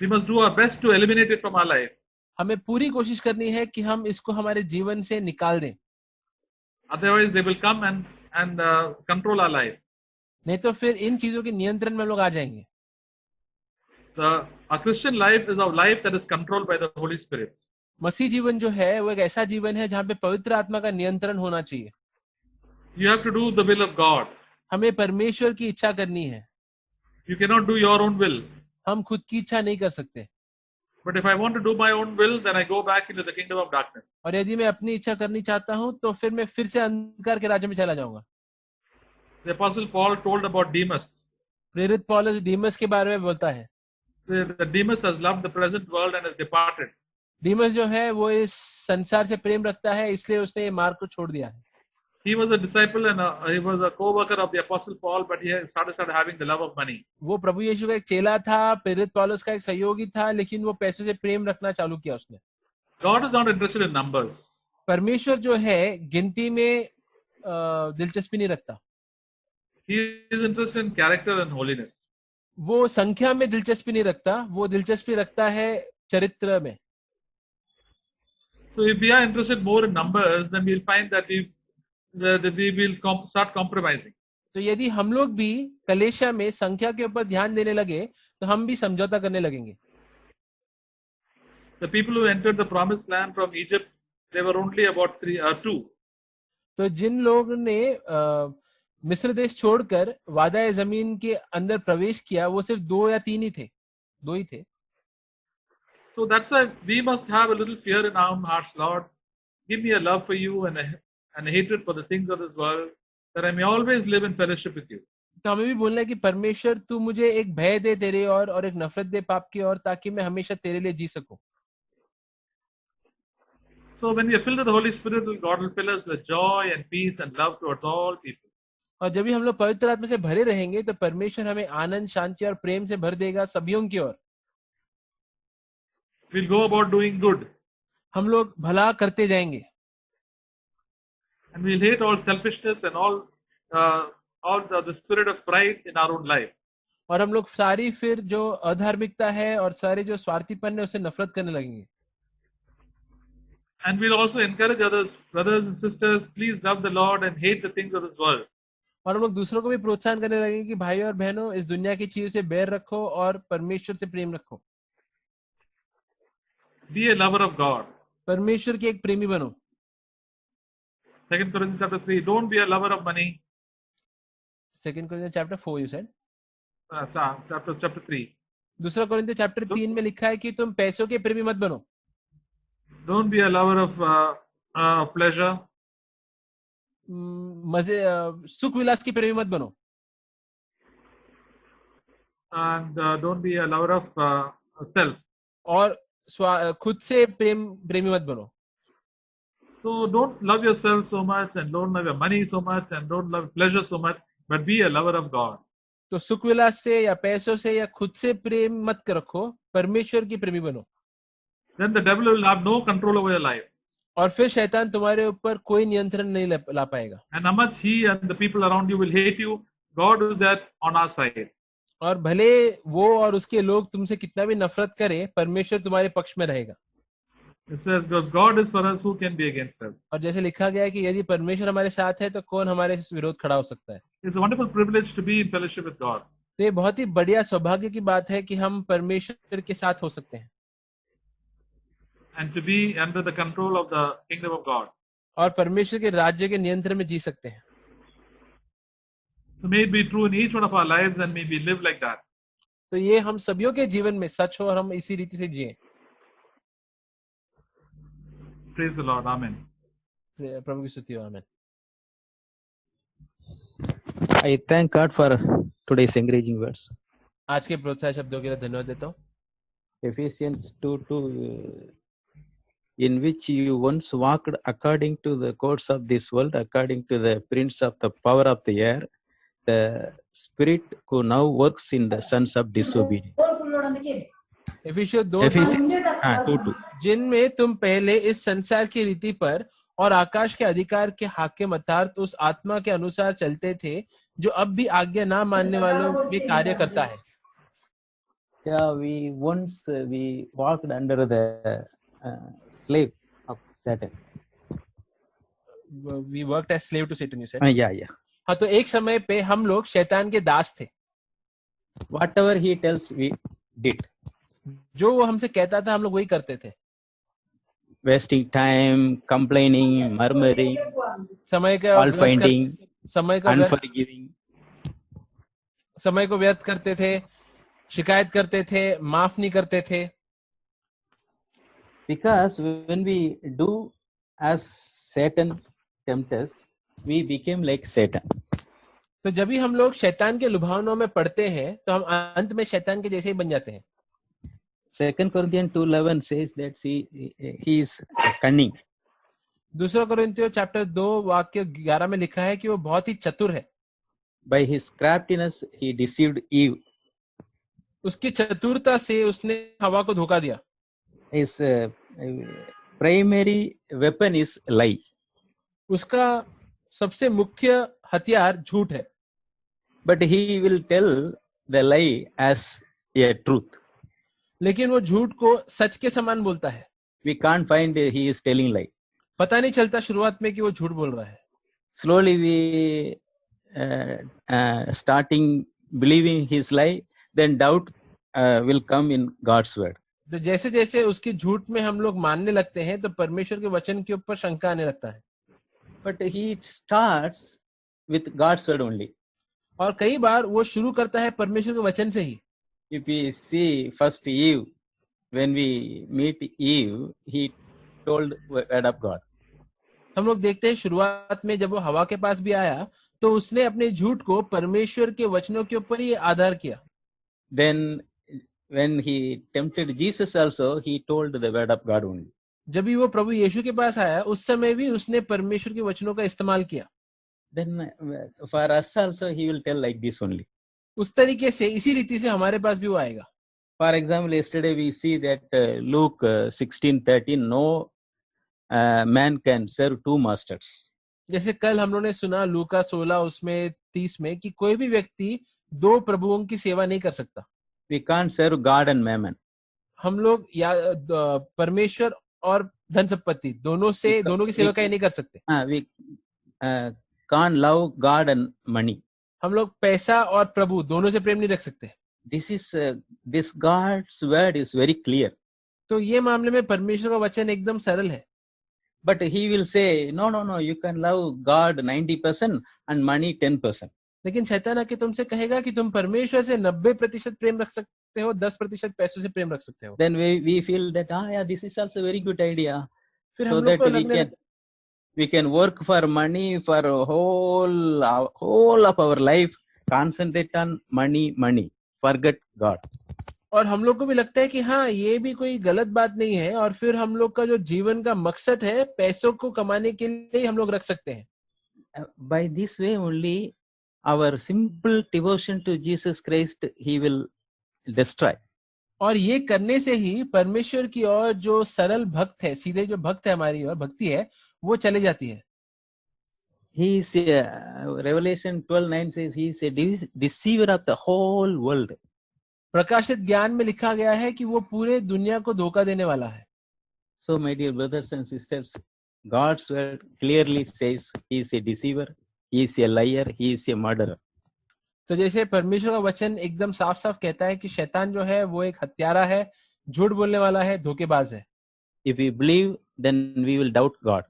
A: We must do our best to eliminate it from our life.
B: हमें पूरी कोशिश करनी है कि हम इसको हमारे जीवन से निकाल दें,
A: Otherwise, they will come and control our life.
B: नहीं तो फिर इन चीजों के नियंत्रण में लोग आ जाएंगे।
A: A Christian life is a life that is controlled by the Holy Spirit.
B: मसीह जीवन जो है वो एक ऐसा जीवन है जहाँ पे पवित्र आत्मा का नियंत्रण होना चाहिए।
A: You have to do the will of God.
B: हमें परमेश्वर की इच्छा करनी है।
A: You cannot do your own will.
B: हम खुद की इच्छा नहीं कर सकते।
A: But if I want to do my own will, then I go back into the kingdom of darkness.
B: और यदि मैं अपनी इच्छा करनी चाहता हूँ तो फिर मैं फिर से अंधकार के राज्य में चला जाऊंगा।
A: The Apostle Paul told about Demas.
B: प्रेरित पौलुस डीमस के बारे में बोलता है।
A: The Demas has loved the present world and has departed.
B: डीमस जो है वो इस संसार से प्रेम रखता है, इसलिए उसने ये मार्ग को छोड़ दिया है।
A: He was a disciple and he was a co-worker of the Apostle Paul, but he started having the love of money.
B: वो प्रभु यीशु का एक चेला था, प्रेरित पौलुस का एक सहयोगी था, लेकिन वो पैसों से प्रेम रखना चालू किया उसने।
A: God is not interested in numbers.
B: परमेश्वर जो है गिनती में दिलचस्पी नहीं रखता।
A: He is interested in character and holiness.
B: वो संख्या में दिलचस्पी नहीं रखता, वो दिलचस्पी रखता है चरित्र में।
A: So if we are interested more in numbers, then we'll find that we will start compromising.
B: तो यदि हम लोग भी कलेशा में संख्या के ऊपर ध्यान देने लगे तो हम भी समझौता करने लगेंगे।
A: The people who entered the promised land from Egypt, they were only about 2.
B: तो जिन लोग ने मिस्र देश छोड़कर वादा जमीन के अंदर प्रवेश किया, वो सिर्फ 2 या 3 ही थे, 2 ही थे।
A: So that's why we must have a little fear in our hearts. Lord, give me a love for you and a hatred for the things of this world, that I may always live in fellowship with you.
B: तो हमें भी बोलना है कि परमेश्वर तू मुझे एक भय दे तेरे और एक नफरत दे पाप की और, ताकि मैं हमेशा तेरे लिए जी सकूं।
A: So when we are filled with the Holy Spirit, God will fill us with joy and peace and love towards all people.
B: और जब भी हम लोग पवित्र आत्मा से भरे रहेंगे तो परमेश्वर हमें आनंद, शांति और प्रेम से भर देगा सभी की ओर।
A: We'll go about doing good.
B: हम लोग भला करते जाएंगे।
A: And we'll hate all selfishness and all the spirit of pride in our own life.
B: और हम लोग सारी फिर जो अधार्मिकता है और सारे जो स्वार्थीपन है उससे नफरत करने लगेंगे।
A: And we'll also encourage others, brothers and sisters, please love the Lord and hate the things of this world.
B: और हम लोग दूसरों को भी प्रोत्साहन करने लगेंगे कि भाई और बहनों, इस दुनिया की चीजों से बैर रखो और परमेश्वर से प्रेम रखो।
A: Be a lover of God.
B: परमेश्वर के एक प्रेमी बनो।
A: 2 Corinthians chapter 3. Don't be a lover of money.
B: 2 Corinthians chapter 4 you said.
A: Chapter 3.
B: दूसरा कोरिन्थियों चैप्टर 3 में लिखा है कि तुम पैसों के प्रेमी मत बनो।
A: Don't be a lover of pleasure.
B: मजे सुख विलास की प्रेमी मत बनो।
A: And don't be a lover of self.
B: और खुद से प्रेमी मत बनो.
A: So don't love yourself so much, and don't love your money so much, and don't love pleasure so much, but be a lover of God.
B: तो सुख विलास से या पैसों से या खुद से प्रेम मत रखो, परमेश्वर की प्रेमी बनो.
A: Then the devil will have no control over your life.
B: और फिर शैतान तुम्हारे ऊपर कोई नियंत्रण नहीं ला पाएगा.
A: And how much he and the people around you will hate you, God is there on our side.
B: और भले वो और उसके लोग तुमसे कितना भी नफरत करें, परमेश्वर तुम्हारे पक्ष में रहेगा.
A: It says, because God is for us, who can be against us?
B: और जैसे लिखा गया है कि यदि परमेश्वर हमारे साथ है तो कौन हमारे विरोध खड़ा हो सकता है.
A: It's a wonderful privilege to be in fellowship with God.
B: तो ये बहुत ही बढ़िया सौभाग्य की बात है कि हम परमेश्वर के साथ हो सकते हैं.
A: And to be under the control of the kingdom of God.
B: और परमेश्वर के राज्य के नियंत्रण में जी सकते हैं.
A: So may it be true in each one of our lives, and may we live like that.
B: तो ये हम सभी के जीवन में सच हो और हम इसी रीति से जिएं.
A: Praise the Lord. Amen.
B: प्रभु की स्तुति हो. आमीन.
C: I thank God for today's encouraging words.
B: आज के प्रोत्साहन शब्दों के लिए धन्यवाद देता हूँ.
C: Ephesians 2:2, in which you once walked according to the course of this world, according to the prince of the power of the air, the spirit who now works in the sons of disobedience.
B: एफिसियों
C: 2:2,
B: जिनमें तुम पहले इस संसार की रीति पर और आकाश के अधिकार के हाकिम अर्थात उस आत्मा के अनुसार चलते थे जो अब भी आज्ञा ना मानने वालों में कार्य करता है.
C: Yeah, we walked under the slave of Satan.
B: We worked as slave to Satan, you said.
C: Yeah.
B: हाँ, तो एक समय पे हम लोग शैतान के दास थे.
C: Whatever he tells, we did.
B: जो वो हमसे कहता था हम लोग वही करते थे.
C: Wasting time, complaining, murmuring,
B: समय का
C: fault finding, unforgiving.
B: समय को व्यर्थ करते थे, शिकायत करते थे, माफ नहीं करते थे.
C: Because when we do as Satan tempts us, we became like Satan.
B: तो जब भी हम लोग शैतान के लुभावनों में पड़ते हैं तो हम अंत में शैतान के जैसे ही बन जाते हैं.
C: 2 Corinthians 2:11 says that he is cunning.
B: दूसरा कोरिन्थियों चैप्टर 2 वाक्य 11 में लिखा है कि वो बहुत ही चतुर है.
C: By his craftiness he deceived Eve.
B: उसकी चतुरता से उसने हवा को धोखा दिया.
C: His primary weapon is lie.
B: उसका सबसे मुख्य हथियार झूठ है.
C: But he will tell the lie as a truth.
B: लेकिन वो झूठ को सच के समान बोलता है.
C: We can't find he is telling lie.
B: पता नहीं चलता शुरुआत में कि वो झूठ बोल रहा है.
C: Slowly we starting believing his lie, then doubt will come in God's word.
B: तो जैसे जैसे उसकी झूठ में हम लोग मानने लगते हैं तो परमेश्वर के वचन के ऊपर शंका आने लगता है.
C: But he starts with God's word only.
B: और कई बार वो शुरू करता है परमेश्वर के वचन से ही.
C: If we see first Eve, when we meet Eve, he told word of God.
B: हम लोग देखते हैं शुरुआत में जब वो हवा के पास भी आया तो उसने अपने झूठ को परमेश्वर के वचनों के ऊपर ही आधार किया.
C: Then when he tempted Jesus also, he told the word of God only.
B: जब भी वो प्रभु यीशु के पास आया उस समय भी उसने परमेश्वर के वचनों का इस्तेमाल किया.
C: Then for us also he will tell like this only.
B: उस तरीके से इसी रीति से हमारे पास भी वो आएगा.
C: For example, yesterday we see that Luke 16:13, no man can serve two masters.
B: जैसे कल हम लोगों ने सुना लूका 16 उसमें 30 में कि कोई भी व्यक्ति दो प्रभुओं की सेवा नहीं कर सकता.
C: We can't serve God and mammon.
B: हम लोग या परमेश्वर और धन संपत्ति दोनों की सेवा कहीं नहीं कर सकते.
C: We can't love God and money.
B: हम लोग पैसा और प्रभु दोनों से प्रेम नहीं रख सकते.
C: This God's word is very clear.
B: तो ये मामले में परमेश्वर का वचन एकदम सरल है.
C: But he will say, no, you can love God 90% and money 10%.
B: लेकिन शैतान आके तुमसे कहेगा कि तुम परमेश्वर से 90% प्रेम रख सकते हो, 10% पैसों से प्रेम रख सकते हो.
C: Then we feel that this is also a very good idea.
B: फिर
C: So
B: हम लोग
C: that we can work for money for whole of our life. Concentrate on money. Forget God.
B: और हम लोग को भी लगता है कि हाँ ये भी कोई गलत बात नहीं है, और फिर हम लोग का जो जीवन का मकसद है पैसों को कमाने के लिए हम लोग रख सकते हैं.
C: By this way only, our simple devotion to Jesus Christ He will destroy.
B: और ये करने से ही परमेश्वर की ओर जो सरल भक्त है, सीधे जो भक्त है हमारी ओर भक्ति है, वो चले जाती है.
C: He is Revelation 12:9 says he is a deceiver of the whole world.
B: प्रकाशित ज्ञान में लिखा गया है कि वो पूरे दुनिया को धोखा देने वाला है.
C: So my dear brothers and sisters, God's word clearly says he is a deceiver, he is a liar, he is a murderer.
B: तो जैसे परमेश्वर का वचन एकदम साफ साफ कहता है कि शैतान जो है वो एक हत्यारा है, झूठ बोलने वाला है, धोखेबाज है.
C: If we believe, then we will doubt God.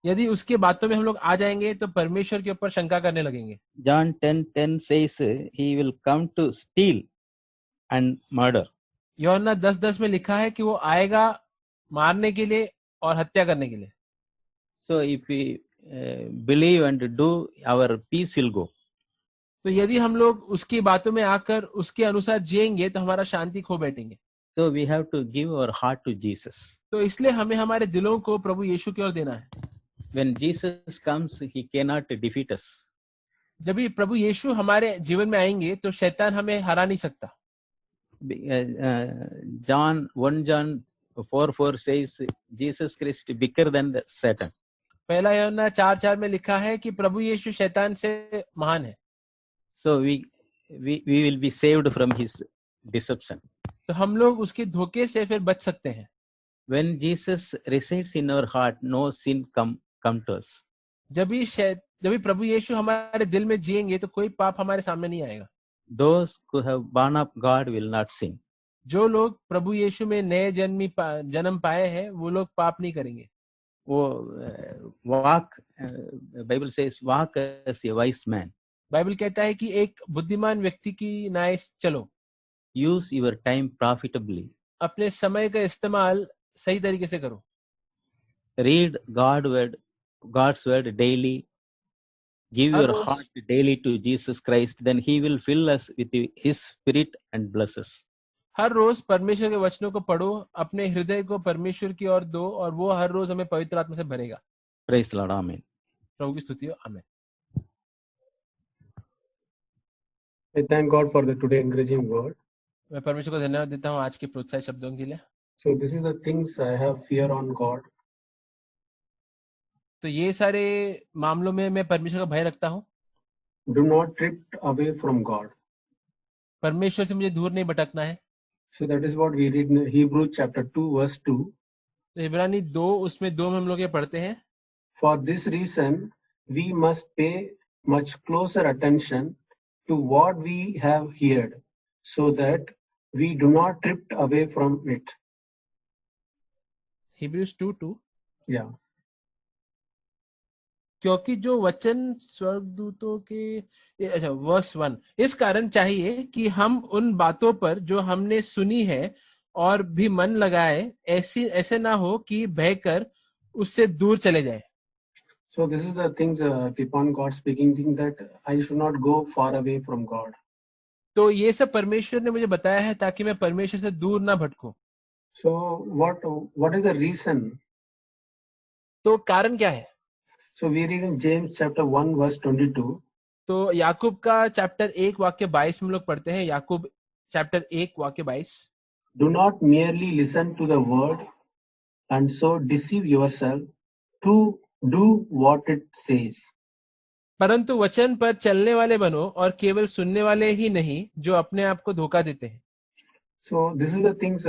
B: यदि उसके बातों में हम लोग आ जाएंगे तो परमेश्वर के ऊपर शंका करने लगेंगे.
C: John 10:10 says he will come to steal and murder.
B: यूहन्ना 10:10 में लिखा है कि वो आएगा मारने के लिए और हत्या करने के लिए.
C: So if we believe and do, our peace will go.
B: तो यदि हम लोग उसकी बातों में आकर उसके अनुसार जिएंगे तो हमारा शांति खो बैठेंगे.
C: So we have to give our heart to Jesus.
B: तो इसलिए हमें हमारे दिलों को प्रभु यीशु की ओर देना है.
C: When Jesus comes, he cannot defeat us.
B: जब भी प्रभु यीशु हमारे जीवन में आएंगे तो शैतान हमें हरा नहीं सकता.
C: John 1:4 says Jesus Christ bigger than the Satan.
B: पहला यूहन्ना 4:4 में लिखा है कि प्रभु यीशु शैतान से महान है.
C: So we will be saved from his deception.
B: तो हम लोग उसके धोखे से फिर बच सकते हैं.
C: When Jesus resides in our heart, no sin come to us.
B: जब भी प्रभु यीशु हमारे दिल में जिएंगे तो कोई पाप हमारे सामने नहीं आएगा.
C: Those who have born of God will not sin.
B: जो लोग प्रभु यीशु में नए जन्म पाए हैं वो लोग पाप नहीं करेंगे.
C: वो walk, Bible says walk as a wise man.
B: Bible कहता है कि एक बुद्धिमान व्यक्ति की नाय चलो.
C: Use your time profitably.
B: अपने समय का इस्तेमाल सही तरीके से करो.
C: Read God's word daily. Give your heart daily to Jesus Christ. Then He will fill us with His Spirit and bless us.
B: हर रोज परमेश्वर के वचनों को पढ़ो, अपने हृदय को परमेश्वर की ओर दो और वो हर रोज हमें पवित्र आत्मा से भरेगा.
C: Praise the Lord. Amen.
B: प्रभु की स्तुति हो. आमीन.
D: I thank God for the today encouraging word.
B: मैं परमेश्वर को धन्यवाद देता हूँ आज के प्रोत्साहक शब्दों के लिए.
D: So this is the things I have fear on God.
B: तो ये सारे मामलों में मैं परमेश्वर का भय रखता हूँ.
D: Do not drift away from God.
B: परमेश्वर से मुझे दूर नहीं भटकना है.
D: So that is what we read in Hebrews chapter 2 verse 2.
B: तो इब्रानी 2 उसमें 2 में हम लोग ये पढ़ते हैं.
D: For this reason we must pay much closer attention to what we have heard, so that we do not drift away from it.
B: Hebrews 2:2.
D: Yeah.
B: क्योंकि जो वचन स्वर्गदूतों के वर्स 1, इस कारण चाहिए कि हम उन बातों पर जो हमने सुनी है और भी मन लगाए, ऐसे ना हो कि बहकर उससे दूर चले जाए.
D: So this is the things keep on God speaking, thing that I should not go far away from God.
B: तो ये सब परमेश्वर ने मुझे बताया है ताकि मैं परमेश्वर से दूर ना भटकूं.
D: So what is the reason?
B: तो कारण क्या है?
D: So we read in James chapter 1 verse 22.
B: तो याकूब का चैप्टर 1 वाक्य 22 में हम लोग पढ़ते हैं. याकूब चैप्टर 1 वाक्य 22.
D: Do not merely listen to the word and so deceive yourself to do what it says.
B: परंतु वचन पर चलने वाले बनो और केवल सुनने वाले ही नहीं जो अपने आप को धोखा देते हैं.
D: So this is the things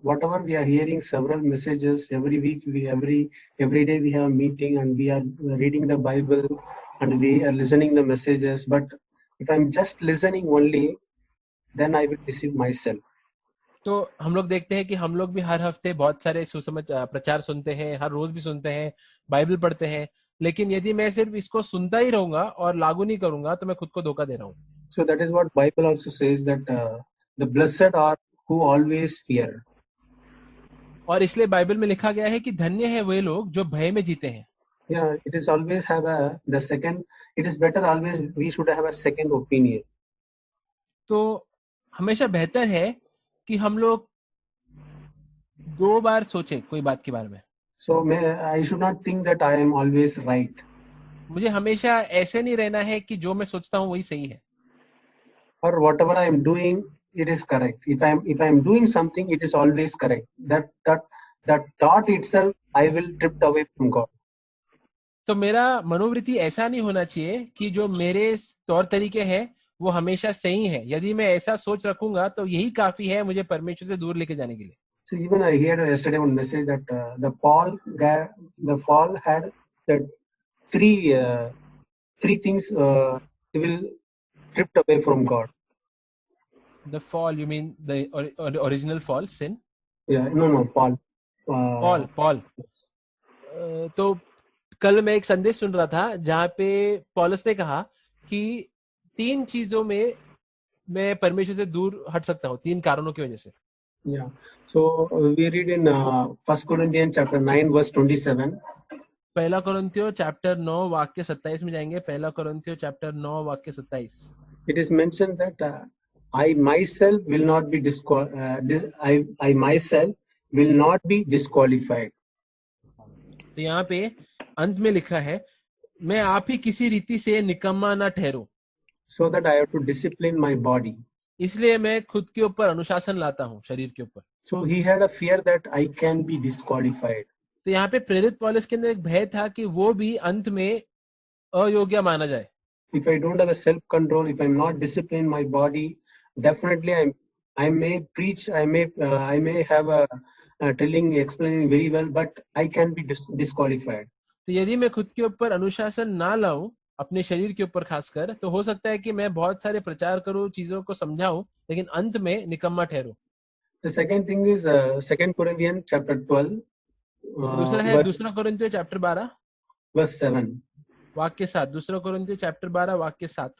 D: whatever we are hearing several messages every week, every day we have a meeting and we are reading the Bible and we are listening the messages, but if I'm just listening only, then I will deceive myself.
B: तो हम लोग देखते हैं कि हम लोग भी हर हफ्ते बहुत सारे प्रचार सुनते हैं, हर रोज भी सुनते हैं, बाइबल पढ़ते हैं, लेकिन यदि मैं सिर्फ इसको सुनता ही रहूंगा और लागू नहीं करूंगा तो मैं खुद को धोखा दे रहा हूँ.
D: So that is what Bible also says, that the blessed are who always fear.
B: और इसलिए बाइबल में लिखा गया है कि धन्य है वे लोग जो भय में जीते हैं.
D: Yeah, it is always have the second. It is better always we should have a second opinion.
B: तो हमेशा बेहतर है कि हम लोग 2 बार सोचे कोई बात के बारे में.
D: So I should not think that I am always right,
B: मुझे हमेशा ऐसे नहीं रहना है कि जो मैं सोचता हूँ वही सही है.
D: or whatever I am doing, it is correct. If I am doing something, it is always correct. That thought itself, I will drift away from God.
B: तो मेरा मनोवृत्ति ऐसा नहीं होना चाहिए कि जो मेरे तौर तरीके हैं वो हमेशा सही है. यदि मैं ऐसा सोच रखूंगा तो यही काफी है मुझे परमेश्वर से दूर लेके जाने के लिए.
D: So even I heard yesterday one message that the fall had the three things he will drift away from God.
B: The fall, you mean the original fall, sin?
D: Yeah, no, Paul.
B: Paul. तो कल मैं एक संदेश सुन रहा था जहाँ पे पौलुस ने कहा कि 3 चीजों में मैं परमेश्वर से दूर हट सकता हूँ, 3 कारणों की वजह से.
D: Yeah. So we read in 1 Corinthians chapter 9 verse 27.
B: पहला कोरिन्थियों चैप्टर 9 वाक्य 27 में जाएंगे. पहला कोरिन्थियों चैप्टर 9 वाक्य 27.
D: It is mentioned that I myself will not be I myself will not be disqualified.
B: तो यहाँ पे अंत में लिखा है मैं आप ही किसी रीति से निकम्मा ना ठहरूं.
D: So that I have to discipline my body.
B: इसलिए मैं खुद के ऊपर अनुशासन लाता हूँ, शरीर के ऊपर.
D: So he had a fear that I can be disqualified.
B: तो यहाँ पे प्रेरित पौलुस के अंदर एक भय था कि वो भी अंत में अयोग्य माना जाए.
D: If I don't have a self-control, if I'm not disciplining my body, definitely I may preach, I may have a explaining very well, but I can be disqualified.
B: तो यदि मैं खुद के ऊपर अनुशासन ना लाऊं अपने शरीर के ऊपर खासकर, तो हो सकता है कि मैं बहुत सारे प्रचार करूं, चीजों को समझाऊं, लेकिन अंत में निकम्मा ठहरूं.
D: The second thing is 2 Corinthians chapter 12.
B: दूसरा है 2 कोरिन्थियों चैप्टर 12
D: verse 7.
B: वाक्य 7. 2 कोरिन्थियों चैप्टर 12 वाक्य 7.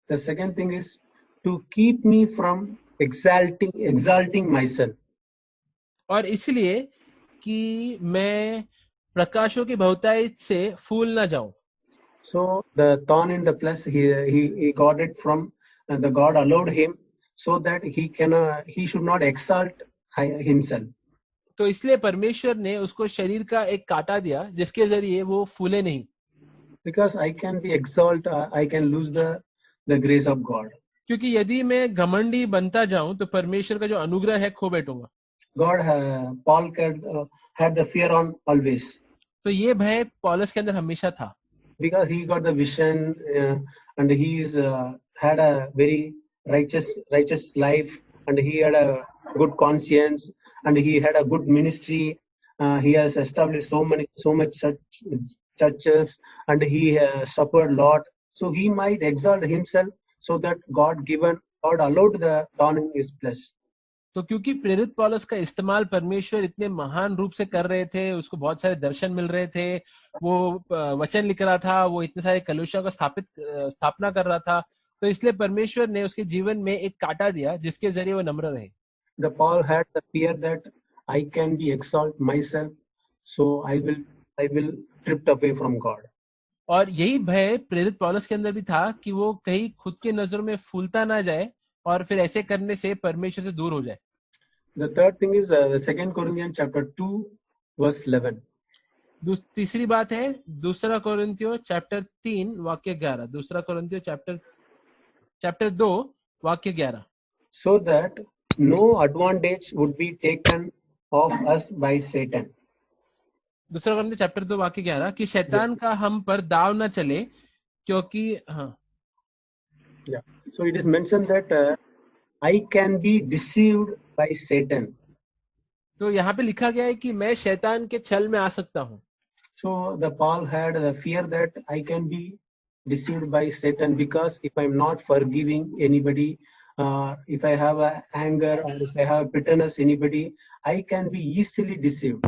D: The second thing is to keep me from exalting myself.
B: और इसलिए कि मैं प्रकाशों की बहुतायत से फूल ना जाऊं.
D: So the thorn in the flesh, he got it from the God allowed him so that he should not exalt himself.
B: तो इसलिए परमेश्वर ने उसको शरीर का एक कांटा दिया जिसके जरिए वो फूले नहीं.
D: Because I can be exalt, I can lose the grace of God.
B: क्योंकि यदि मैं घमंडी बनता जाऊं तो परमेश्वर का जो अनुग्रह है खो बैठूंगा.
D: Paul had the fear on always.
B: तो ये भय पौलुस के अंदर हमेशा था.
D: Because he got the vision and he's had a very righteous life, and he had a good conscience, and he had a good ministry. He has established so much such churches, and he suffered a lot. So he might exalt himself so that God allowed the thorn in his flesh.
B: तो क्योंकि प्रेरित पौलुस का इस्तेमाल परमेश्वर इतने महान रूप से कर रहे थे, उसको बहुत सारे दर्शन मिल रहे थे, वो वचन लिख रहा था, वो इतने सारे कलीसियाओं का स्थापना कर रहा था, तो इसलिए परमेश्वर ने उसके जीवन में एक कांटा दिया जिसके जरिए वो नम्र रहे.
D: The Paul had the fear that I can be exalt myself, so I will drift away from God.
B: और यही भय प्रेरित पौलुस के अंदर भी था कि वो कहीं खुद के नजरों में फूलता ना जाए और फिर ऐसे करने से परमेश्वर से दूर हो जाए.
D: The third thing is 2 Corinthians chapter 2 verse 11.
B: तीसरी बात है 2 कोरिन्थियों चैप्टर 3 वाक्य 11. 2 कोरिन्थियों चैप्टर 2 वाक्य 11.
D: So that no advantage would be taken of us by Satan.
B: 2 कोरिन्थियों chapter 2 वाक्य 11 कि शैतान का हम पर दाव न चले क्योंकि
D: Yeah. So it is mentioned that I can be deceived by Satan.
B: तो यहाँ पे लिखा गया है कि मैं शैतान के छल में आ सकता हूँ.
D: So the Paul had the fear that I can be deceived by Satan because if I'm not forgiving anybody, if I have a anger or if I have bitterness anybody, I can be easily deceived.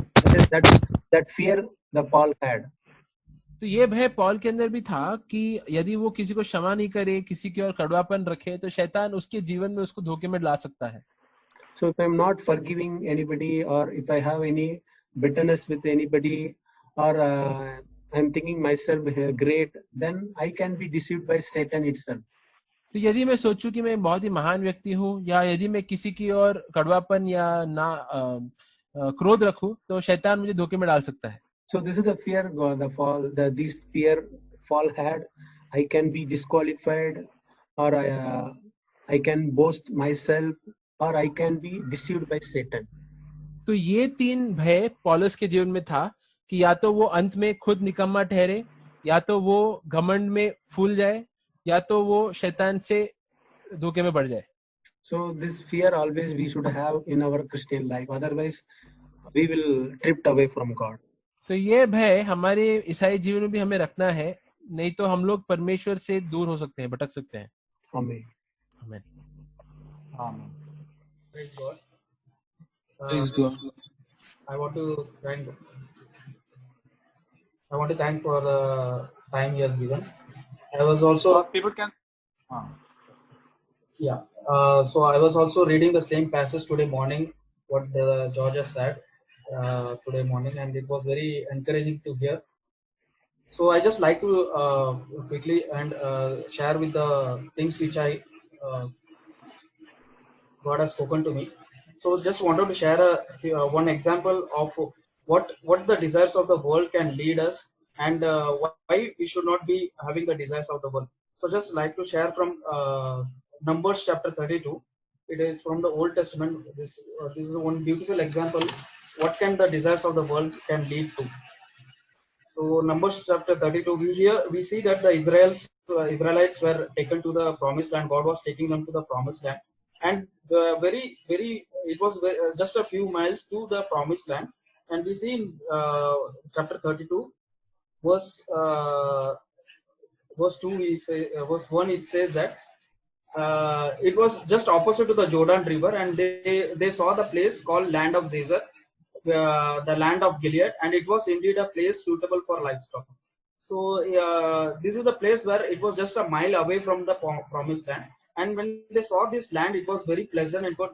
D: That fear the Paul had.
B: तो ये भय Paul के अंदर भी था कि यदि वो किसी को क्षमा नहीं करे, किसी की ओर कड़वापन रखे, तो शैतान उसके जीवन में उसको धोखे में ला सकता है.
D: So if I'm not forgiving anybody or if I have any bitterness with anybody or I'm thinking myself great, then I can be deceived by Satan itself.
B: तो यदि मैं सोचूं कि मैं बहुत ही महान व्यक्ति हूँ, या यदि मैं किसी की ओर कड़वापन या ना क्रोध रखूं, तो शैतान मुझे धोखे में डाल सकता है.
D: So this is the fear the fall this fear fall had. I can be disqualified, or I can boast myself, or I can be deceived by Satan.
B: तो ये 3 भय पौलुस के जीवन में था कि या तो वो अंत में खुद निकम्मा ठहरे, या तो वो घमंड में फूल जाए, या तो वो शैतान से धोखे में पड़ जाए.
D: So this fear always we should have in our Christian life, otherwise we will drift away from God.
B: तो ये भय हमारे ईसाई जीवन में भी हमें रखना है, नहीं तो हम लोग परमेश्वर से दूर हो सकते हैं, भटक सकते हैं.
D: Amen.
B: आमीन.
E: Praise God.
B: Praise God.
E: I want to thank for the time he has given. I was also
A: people can.
E: So I was also reading the same passage today morning, what George has said today morning, and it was very encouraging to hear. So I just like to quickly and share with the things which I God has spoken to me. So just wanted to share one example of what the desires of the world can lead us, and why we should not be having the desires of the world. So just like to share from Numbers chapter 32. It is from the Old Testament. This is one beautiful example. What can the desires of the world can lead to? So Numbers chapter 32, we see that the Israelites were taken to the promised land. God was taking them to the promised land, and it was just a few miles to the promised land. And we see in chapter 32, verse 2, verse 1, it says that it was just opposite to the Jordan River, and they saw the place called land of Zazer, the land of Gilead, and it was indeed a place suitable for livestock. So this is a place where it was just a mile away from the promised land, and when they saw this land, it was very pleasant. It was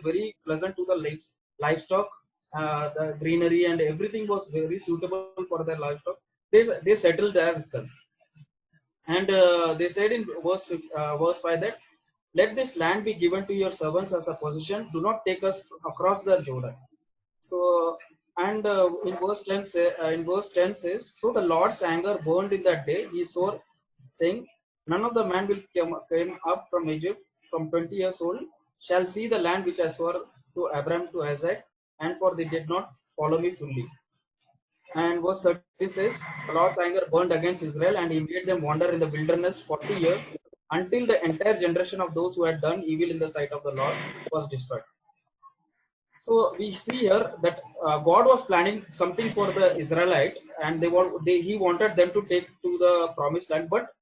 E: very pleasant to the livestock. The greenery and everything was very suitable for their livestock. They settled there itself. And they said in verse 5 that, let this land be given to your servants as a possession. Do not take us across the Jordan. So, and in verse 10 says, so the Lord's anger burned in that day. He swore, saying, none of the man will came up from Egypt from 20 years old shall see the land which I swore to Abraham, to Isaac, and for they did not follow me fully. And verse 13 says, the Lord's anger burned against Israel, and he made them wander in the wilderness 40 years, until the entire generation of those who had done evil in the sight of the Lord was destroyed. So we see here that God was planning something for the Israelite, and he wanted them to take to the promised land. But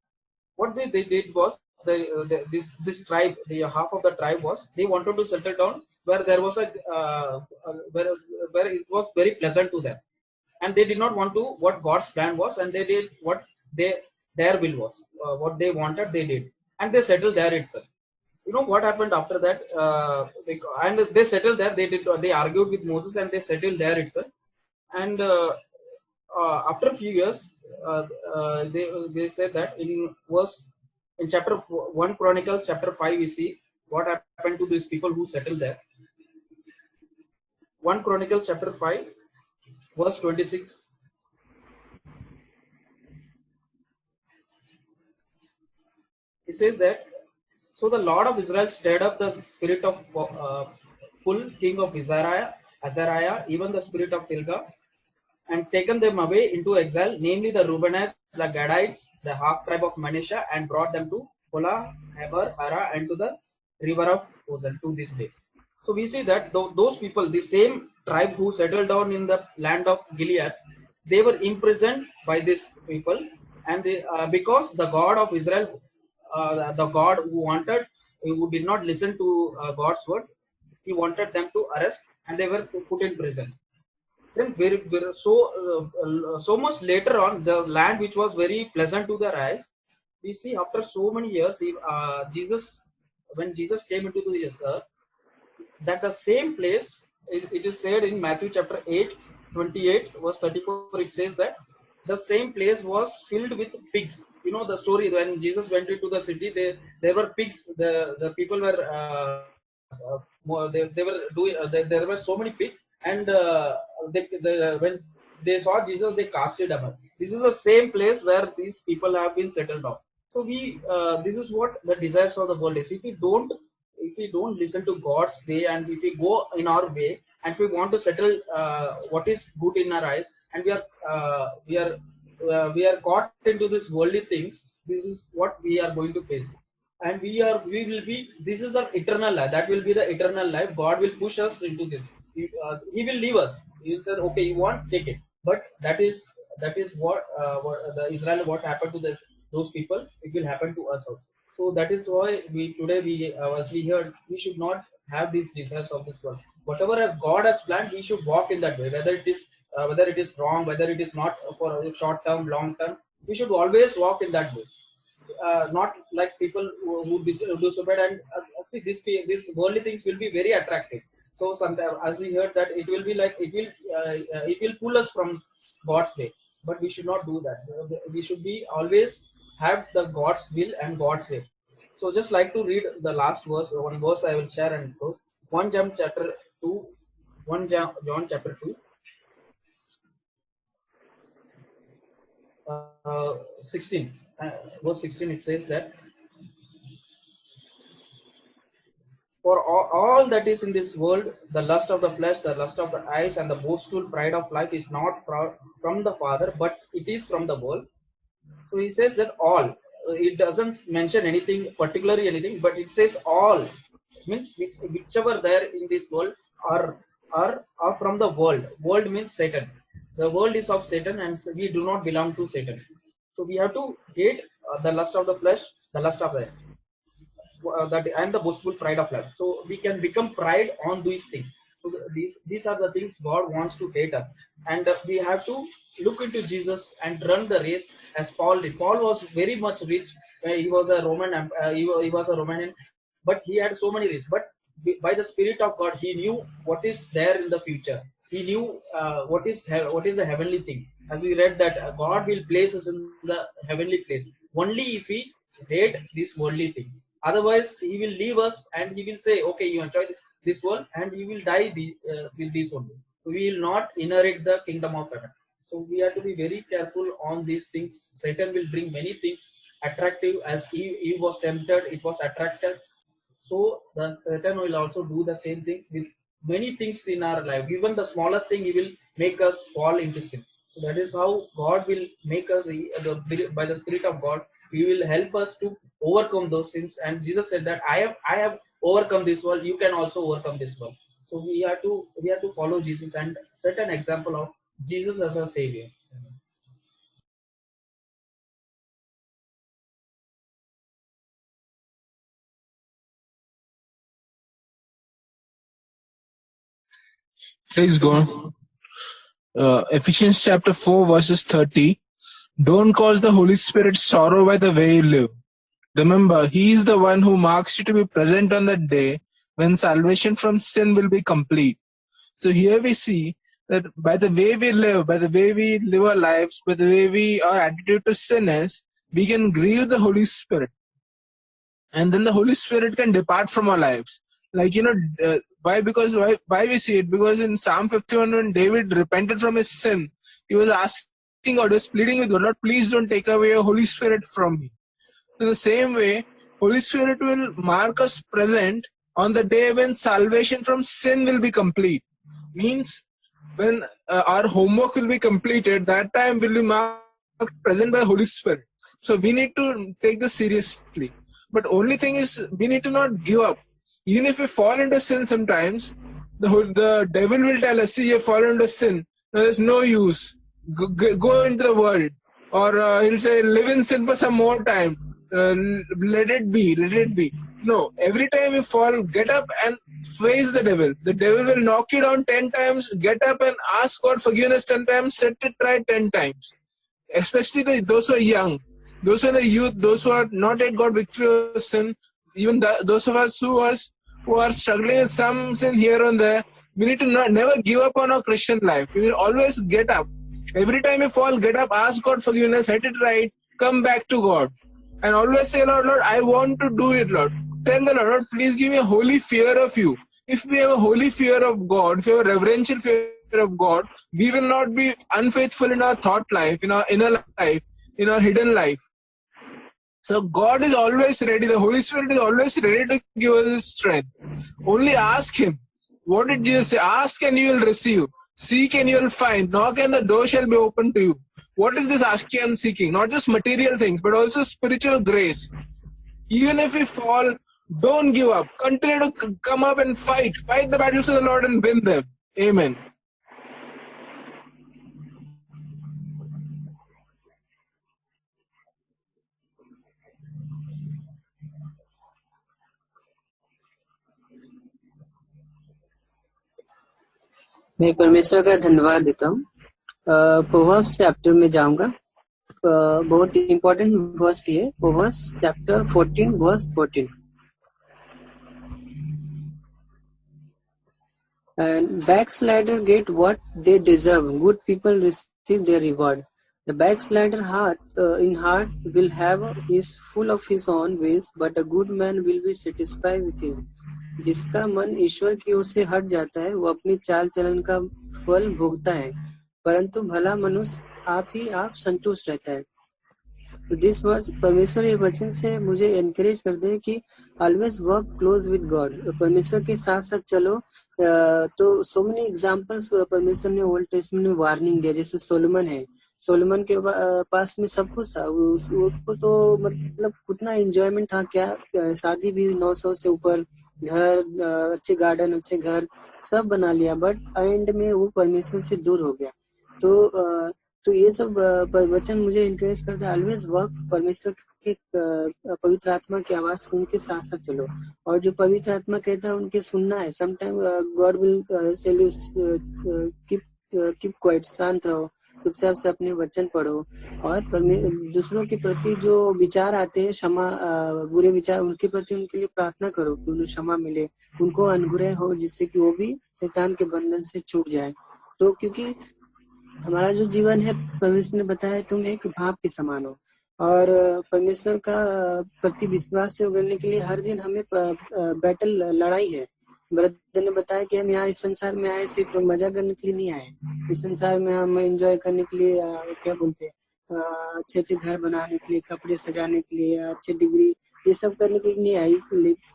E: what they did was, this tribe, the half of the tribe was, they wanted to settle down where there was where it was very pleasant to them. And they did not want to what God's plan was, and they did what their will was. What they wanted, they did, and they settled there itself. You know what happened after that? And they settled there. They argued with Moses, and they settled there itself. And after a few years, they said that in chapter 1 Chronicles chapter 5, we see what happened to these people who settled there. 1 Chronicles chapter 5. Verse 26. It says that, so the Lord of Israel stirred up the spirit of Pul, king of Azariah, even the spirit of Tilgah, and taken them away into exile, namely the Reubenites, the Gadites, the half tribe of Manasseh, and brought them to Hola, Heber, Hara, and to the river of Ozen to this day. So we see that those people, the same tribe who settled down in the land of Gilead, they were imprisoned by these people, and because the God of Israel, the God who did not listen to God's word, he wanted them to arrest, and they were put in prison. Then so much later on, the land which was very pleasant to their eyes, we see after so many years, when Jesus came into this earth, that the same place, it is said in Matthew chapter 8, 28, verse 34, it says that the same place was filled with pigs. You know the story when Jesus went into the city, there were pigs. The people were they were doing. There were so many pigs, and when they saw Jesus, they casted away. This is the same place where these people have been settled on. So this is what the desires of the world is. If we don't listen to God's way, and if we go in our way, and if we want to settle what is good in our eyes, and we are caught into these worldly things, this is what we are going to face. And we will be, this is the eternal life, that will be the eternal life. God will push us into this. He will leave us. He will say, okay, you want, take it. But that is what the Israel, what happened to those people, it will happen to us also. So that is why as we heard, we should not have these desires of this world. Whatever God has planned, we should walk in that way. Whether it is wrong, whether it is not for a short term, long term, we should always walk in that way. Not like people who do so bad. And see, these worldly things will be very attractive. So sometimes, as we heard, that it will be like it will pull us from God's way. But we should not do that. We should be always have the God's will and God's way. So just like to read the last verse, one verse I will share and close. 1 John chapter 2, John chapter 2, 16. Verse 16, it says that for all that is in this world, the lust of the flesh, the lust of the eyes, and the boastful pride of life is not from the Father, but it is from the world. So he says that all. It doesn't mention anything, particularly anything, but it says all. Means whichever there in this world are from the world. World means Satan. The world is of Satan, and we do not belong to Satan. So we have to hate the lust of the flesh, the lust of the and the boastful pride of life. So we can become pride on these things. So these are the things God wants to hate us, and we have to look into Jesus and run the race as Paul did. Paul was very much rich. He was a Roman. He was a Romanian, but he had so many risks. But by the Spirit of God, he knew what is there in the future. He knew what is the heavenly thing. As we read that God will place us in the heavenly place only if we hate these worldly things. Otherwise, He will leave us and He will say, "Okay, you enjoy this world, and you will die with this only. We will not inherit the kingdom of heaven." So we have to be very careful on these things. Satan will bring many things attractive. As Eve was tempted, it was attracted. So the Satan will also do the same things with many things in our life. Even the smallest thing, he will make us fall into sin. So that is how God will make us, by the Spirit of God, He will help us to overcome those sins. And Jesus said that I have overcome this world. You can also overcome this world. So we have to follow Jesus and set an example of Jesus as our Savior.
B: Please go. Ephesians chapter 4 verses 30. Don't cause the Holy Spirit sorrow by the way you live. Remember, He is the one who marks you to be present on that day when salvation from sin will be complete. So here we see that by the way we live our lives, by the way our attitude to sin is, we can grieve the Holy Spirit. And then the Holy Spirit can depart from our lives. Like, why we see it? Because in Psalm 51, when David repented from his sin, he was asking God, he was pleading with God, "Lord, please don't take away your Holy Spirit from me." In the same way, Holy Spirit will mark us present on the day when salvation from sin will be complete. Means when our homework will be completed, that time will be marked present by Holy Spirit. So we need to take this seriously. But only thing is, we need to not give up. Even if we fall into sin sometimes, the devil will tell us, "See, you fall into sin. Now, there's no use. Go into the world." Or he'll say, "Live in sin for some more time. Let it be. No, every time you fall, get up and face the devil. The devil will knock you down 10 times. Get up and ask God forgiveness 10 times. Set it right 10 times. Especially those who are young, those who are the youth, those who are not yet got victory over sin. Even those of us who are struggling with some sin here and there, we need to never give up on our Christian life. We will always get up
F: Every time you fall, get up, ask God forgiveness, set it right, come back to God. And always say, Lord, I want to do it, Lord. Tell the Lord, please give me a holy fear of you. If we have a holy fear of God, if we have a reverential fear of God, we will not be unfaithful in our thought life, in our inner life, in our hidden life. So God is always ready. The Holy Spirit is always ready to give us His strength. Only ask Him. What did Jesus say? Ask and you will receive. Seek and you will find. Knock and the door shall be opened to you. What is this asking and seeking? Not just material things, but also spiritual grace. Even if we fall, don't give up. Continue to come up and fight. Fight the battles of the Lord and win them. Amen.
G: मैं परमेश्वर का धन्यवाद देता हूँ। Proverbs chapter में जाऊंगा। बहुत important verse ये proverbs chapter 14 verse 14। And backslider get what they deserve. Good people receive their reward. The backslider in heart will have is full of his own ways, but a good man will be satisfied with his. जिसका मन ईश्वर की ओर से हट जाता है वो अपनी चाल चलन का फल भोगता है, परंतु भला मनुष्य आप संतुष्ट रहता है। तो दिस वर्स परमेश्वर ये वचन से मुझे एनकरेज करते हैं कि always work close with God. परमेश्वर के साथ साथ चलो। तो सो मेनी एग्जांपल्स परमेश्वर ने ओल्ड टेस्टमेंट में वार्निंग दिया। जैसे सोलोमन है, सोलोमन के पास में सब कुछ था, उसको तो मतलब कितना एंजॉयमेंट था, क्या शादी भी 900 से ऊपर, घर, अच्छे गार्डन, अच्छे घर सब बना लिया, बट एंड में वो परमेश्वर से दूर हो गया। तो ये सब वचन मुझे इनकरेज करता है ऑलवेज वर्क। परमेश्वर के पवित्र आत्मा की आवाज सुन के साथ साथ चलो, और जो पवित्र आत्मा कहता है उनके सुनना है। Sometime God will tell you keep quiet, शांत रहो, चुपचाप से अपने वचन पढ़ो, और दूसरों के प्रति जो विचार आते हैं, क्षमा, बुरे विचार, उनके प्रति उनके लिए प्रार्थना करो कि उन्हें क्षमा मिले, उनको अनुग्रह हो, जिससे कि वो भी शैतान के बंधन से छूट जाए। तो क्योंकि हमारा जो जीवन है, परमेश्वर ने बताया तुम एक भाप के समान हो, और परमेश्वर का प्रति विश्वास करने के लिए हर दिन हमें बैटल, लड़ाई है। ब्रदर ने बताया कि हम यहाँ इस संसार में आए सिर्फ मजा करने के लिए नहीं आए। इस संसार में हम एंजॉय करने के लिए, क्या बोलते हैं, अच्छे अच्छे घर बनाने के लिए, कपड़े सजाने के लिए, अच्छे डिग्री, ये सब करने के लिए नहीं आई।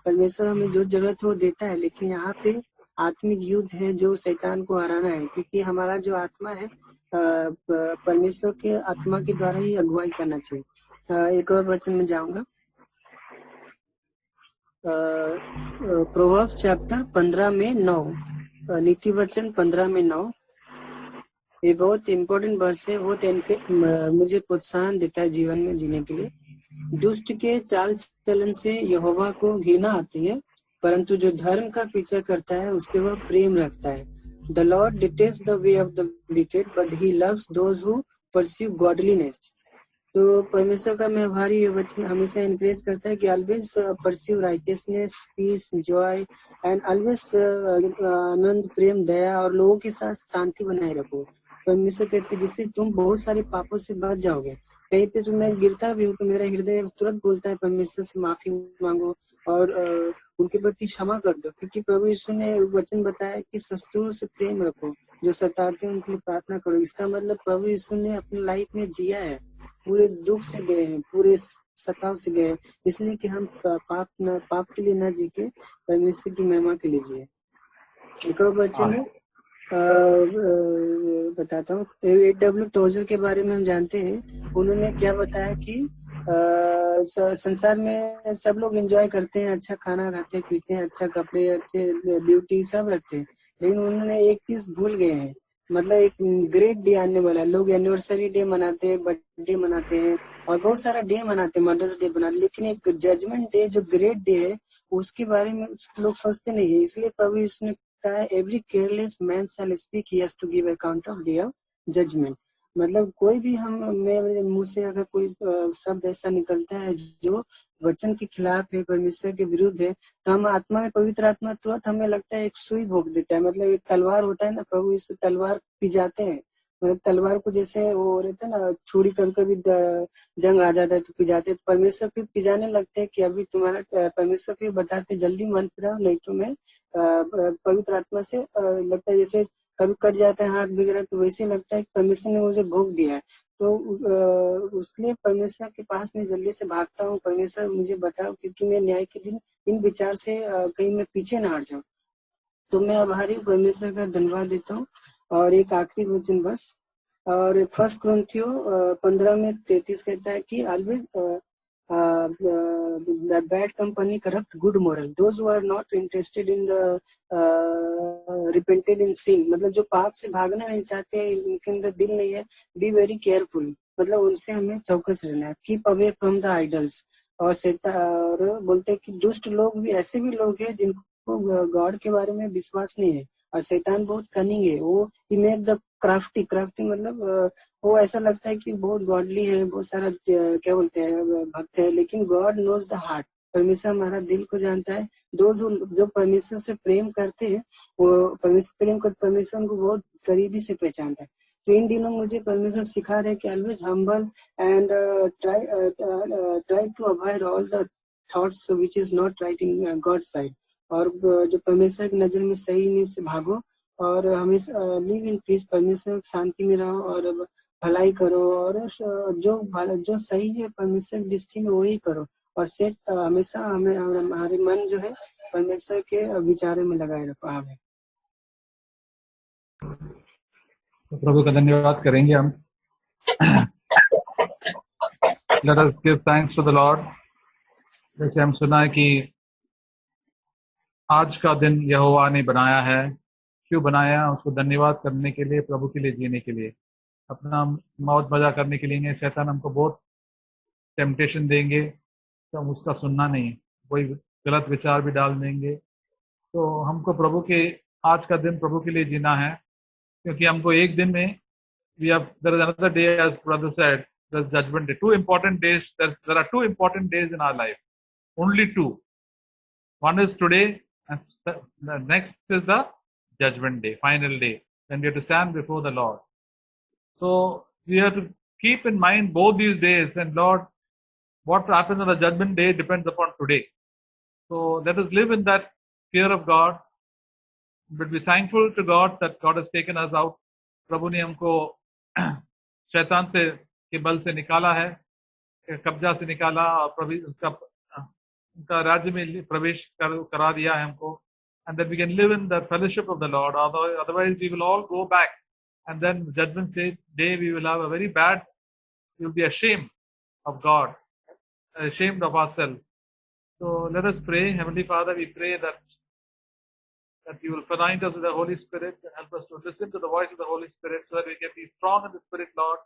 G: परमेश्वर हमें जो जरूरत हो देता है, लेकिन यहाँ पे आत्मिक युद्ध है जो शैतान को हराना है, क्योंकि हमारा जो आत्मा है परमेश्वर के आत्मा के द्वारा ही अगुवाई करना चाहिए। एक और वचन में जाऊंगा, प्रोवर्ब्स चैप्टर 15 में 9, नीति वचन 15 में 9। ये बहुत इम्पोर्टेंट वर्स है, बहुत मुझे प्रोत्साहन देता है जीवन में जीने के लिए। दुष्ट के चाल चलन से यहोवा को घृणा आती है, परंतु जो धर्म का पीछा करता है उसके वह प्रेम रखता है। The Lord detests the way of the wicked, but He loves those who pursue godliness. तो परमेश्वर का व्यवहारी ये वचन हमेशा इनकरेज करता है कि always pursue righteousness, peace, joy and always आनंद, प्रेम, दया और लोगों के साथ शांति बनाए रखो। परमेश्वर कहते हैं जिससे तुम बहुत सारे पापों से बच जाओगे। कहीं पे तो मैं गिरता भी हूँ तो मेरा हृदय तुरंत बोलता है परमेश्वर से माफी मांगो और उनके प्रति क्षमा कर दो, क्योंकि प्रभु यीशु ने वचन बताया कि शत्रुओं से प्रेम रखो, जो सताते हैं उनके लिए प्रार्थना करो। इसका मतलब प्रभु यीशु ने अपनी लाइफ में जिया है, पूरे दुख से गए हैं, पूरे सताव से गए, इसलिए कि हम पाप के लिए न जी के परमेश्वर की महिमा के लिए जिए। एक और वचन है, बताता हूँ। A.W. टोजर के बारे में हम जानते हैं, उन्होंने क्या बताया कि संसार में सब लोग एंजॉय करते हैं, अच्छा खाना खाते पीते हैं, अच्छा कपड़े, अच्छे ब्यूटी सब रखते हैं, लेकिन उन्होंने एक चीज भूल गए हैं। मतलब एक ग्रेट डे आने वाला है, लोग एनिवर्सरी डे मनाते हैं, बर्थडे मनाते हैं और बहुत सारा डे मनाते हैं, मदर्स डे बनाते, लेकिन एक जजमेंट डे जो ग्रेट डे है उसके बारे में लोग सोचते नहीं है। इसलिए प्रभु यीशु ने कहा है every careless man shall speak, he has to give account of day of judgment. मतलब कोई भी मेरे मुंह से अगर कोई शब्द ऐसा निकलता है जो वचन के खिलाफ है, परमेश्वर के विरुद्ध है, तो हम आत्मा में, पवित्र आत्मा तुरंत हमें लगता है एक सुई भोग देता है। मतलब एक तलवार होता है ना, प्रभु यीशु तलवार पिजाते हैं मतलब तलवार को जैसे वो रहता है ना, छुरी कभी कभी जंग आ जाता है तो पिजाते, तो परमेश्वर फिर पिजाने लगते हैं कि अभी तुम्हारा परमेश्वर फिर बताते जल्दी मन फिराओ नहीं तो मैं पवित्र आत्मा से लगता है जैसे कभी कट जाता है हाथ वगैरह, तो वैसे लगता है कि परमेश्वर ने मुझे भोग दिया है। तो उसलिए परमेश्वर के पास मैं जल्दी से भागता हूँ, परमेश्वर मुझे बताओ, क्योंकि मैं न्याय के दिन इन विचार से कहीं मैं पीछे ना हट जाऊँ। तो मैं आभारी परमेश्वर का धन्यवाद देता हूँ। और एक आखिरी वचन बस, और 1 कुरिन्थियों 15:33 कहता है कि always the bad company corrupt good moral, those who are not interested in the repented in sin, मतलब जो पाप से भागना नहीं चाहते, इनके अंदर दिल नहीं है, बी वेरी केयरफुल, मतलब उनसे हमें चौकस रहना है, keep away from the idols. और बोलते हैं कि दुष्ट लोग भी ऐसे भी लोग हैं जिनको गॉड के बारे में विश्वास नहीं है, और शैतान बहुत कनिंग है, वो ही मेक द क्राफ्टी मतलब वो ऐसा लगता है कि बहुत गॉडली है, बहुत सारा क्या बोलते हैं भक्त है, लेकिन गॉड नोज द हार्ट, परमेश्वर हमारा दिल को जानता है। जो परमेश्वर से प्रेम करते हैं वो परमेश्वर उनको बहुत करीबी से पहचानता है। तो इन दिनों मुझे परमेश्वर सिखा रहे कि always humble and try to avoid all the thoughts which is not right in God side, और जो परमेश्वर की नजर में सही नहीं उससे भागो, और हमेशा लिव इन पीस, परमेश्वर शांति में रहो और भलाई करो, और जो सही है परमेश्वर की दृष्टि में वही करो, और सेट हमेशा हमारे मन जो है परमेश्वर के विचारों में लगाए रखो। आमीन।
A: तो प्रभु का धन्यवाद करेंगे हम। Let us give thanks to the Lord। जैसे हम सुना है कि आज का दिन यहोवा ने बनाया है, क्यों बनाया? उसको धन्यवाद करने के लिए, प्रभु के लिए जीने के लिए, अपना मौज मजा करने के लिए नहीं। शैतान हमको बहुत टेम्पटेशन देंगे तो हम उसका सुनना नहीं, कोई गलत विचार भी डाल देंगे। तो हमको प्रभु के आज का दिन प्रभु के लिए जीना है, क्योंकि हमको एक दिन में there is another day, as brother said, there's judgment day. Two important days. There are two important days in our life. Only two. One is today, and the next is the judgment day, final day, when we have to stand before the Lord. So we have to keep in mind both these days, and Lord, what happens on the judgment day depends upon today. So let us live in that fear of God, but be thankful to God that God has taken us out. प्रभु ने हमको शैतान से के बल से निकाला है, कब्जा से निकाला, और उनका राज्य में प्रवेश करा दिया है हमको, and that we can live in the fellowship of the Lord. Otherwise we will all go back, and then judgment day we will have a very bad, we will be ashamed of God, ashamed of ourselves. So let us pray. Heavenly Father, we pray that you will anoint us with the Holy Spirit and help us to listen to the voice of the Holy Spirit, so that we can be strong in the Spirit, Lord.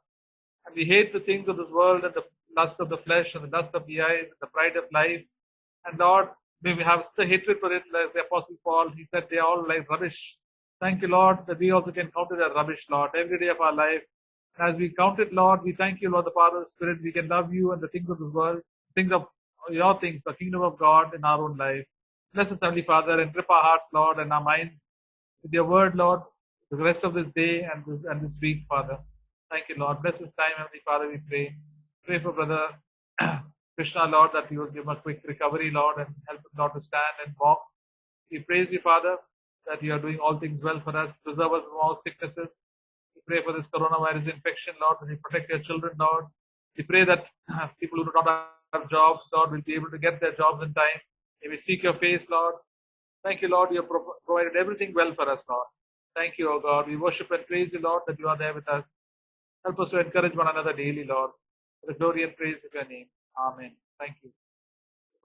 A: And we hate the things of this world and the lust of the flesh and the lust of the eyes and the pride of life. And Lord, may we have such a hatred for it, like the Apostle Paul, he said they are all like rubbish. Thank you, Lord, that we also can count it as rubbish, Lord, every day of our life. And as we count it, Lord, we thank you, Lord, the Father, the Spirit, we can love you and the things of this world, things of your things, the kingdom of God in our own life. Bless us, Heavenly Father, and grip our hearts, Lord, and our minds with your word, Lord, the rest of this day and this week, Father. Thank you, Lord. Bless this time, Heavenly Father, we pray. Pray for Brother Krishna, Lord, that you will give him a quick recovery, Lord, and help him, Lord, to stand and walk. We praise you, Father, that you are doing all things well for us. Preserve us from all sicknesses. We pray for this coronavirus infection, Lord, that you protect your children, Lord. We pray that people who do not have jobs, Lord, will be able to get their jobs in time. May we seek your face, Lord. Thank you, Lord. You have provided everything well for us, Lord. Thank you, O God. We worship and praise you, Lord, that you are there with us. Help us to encourage one another daily, Lord. For the glory and praise of your name. Amen. Thank you.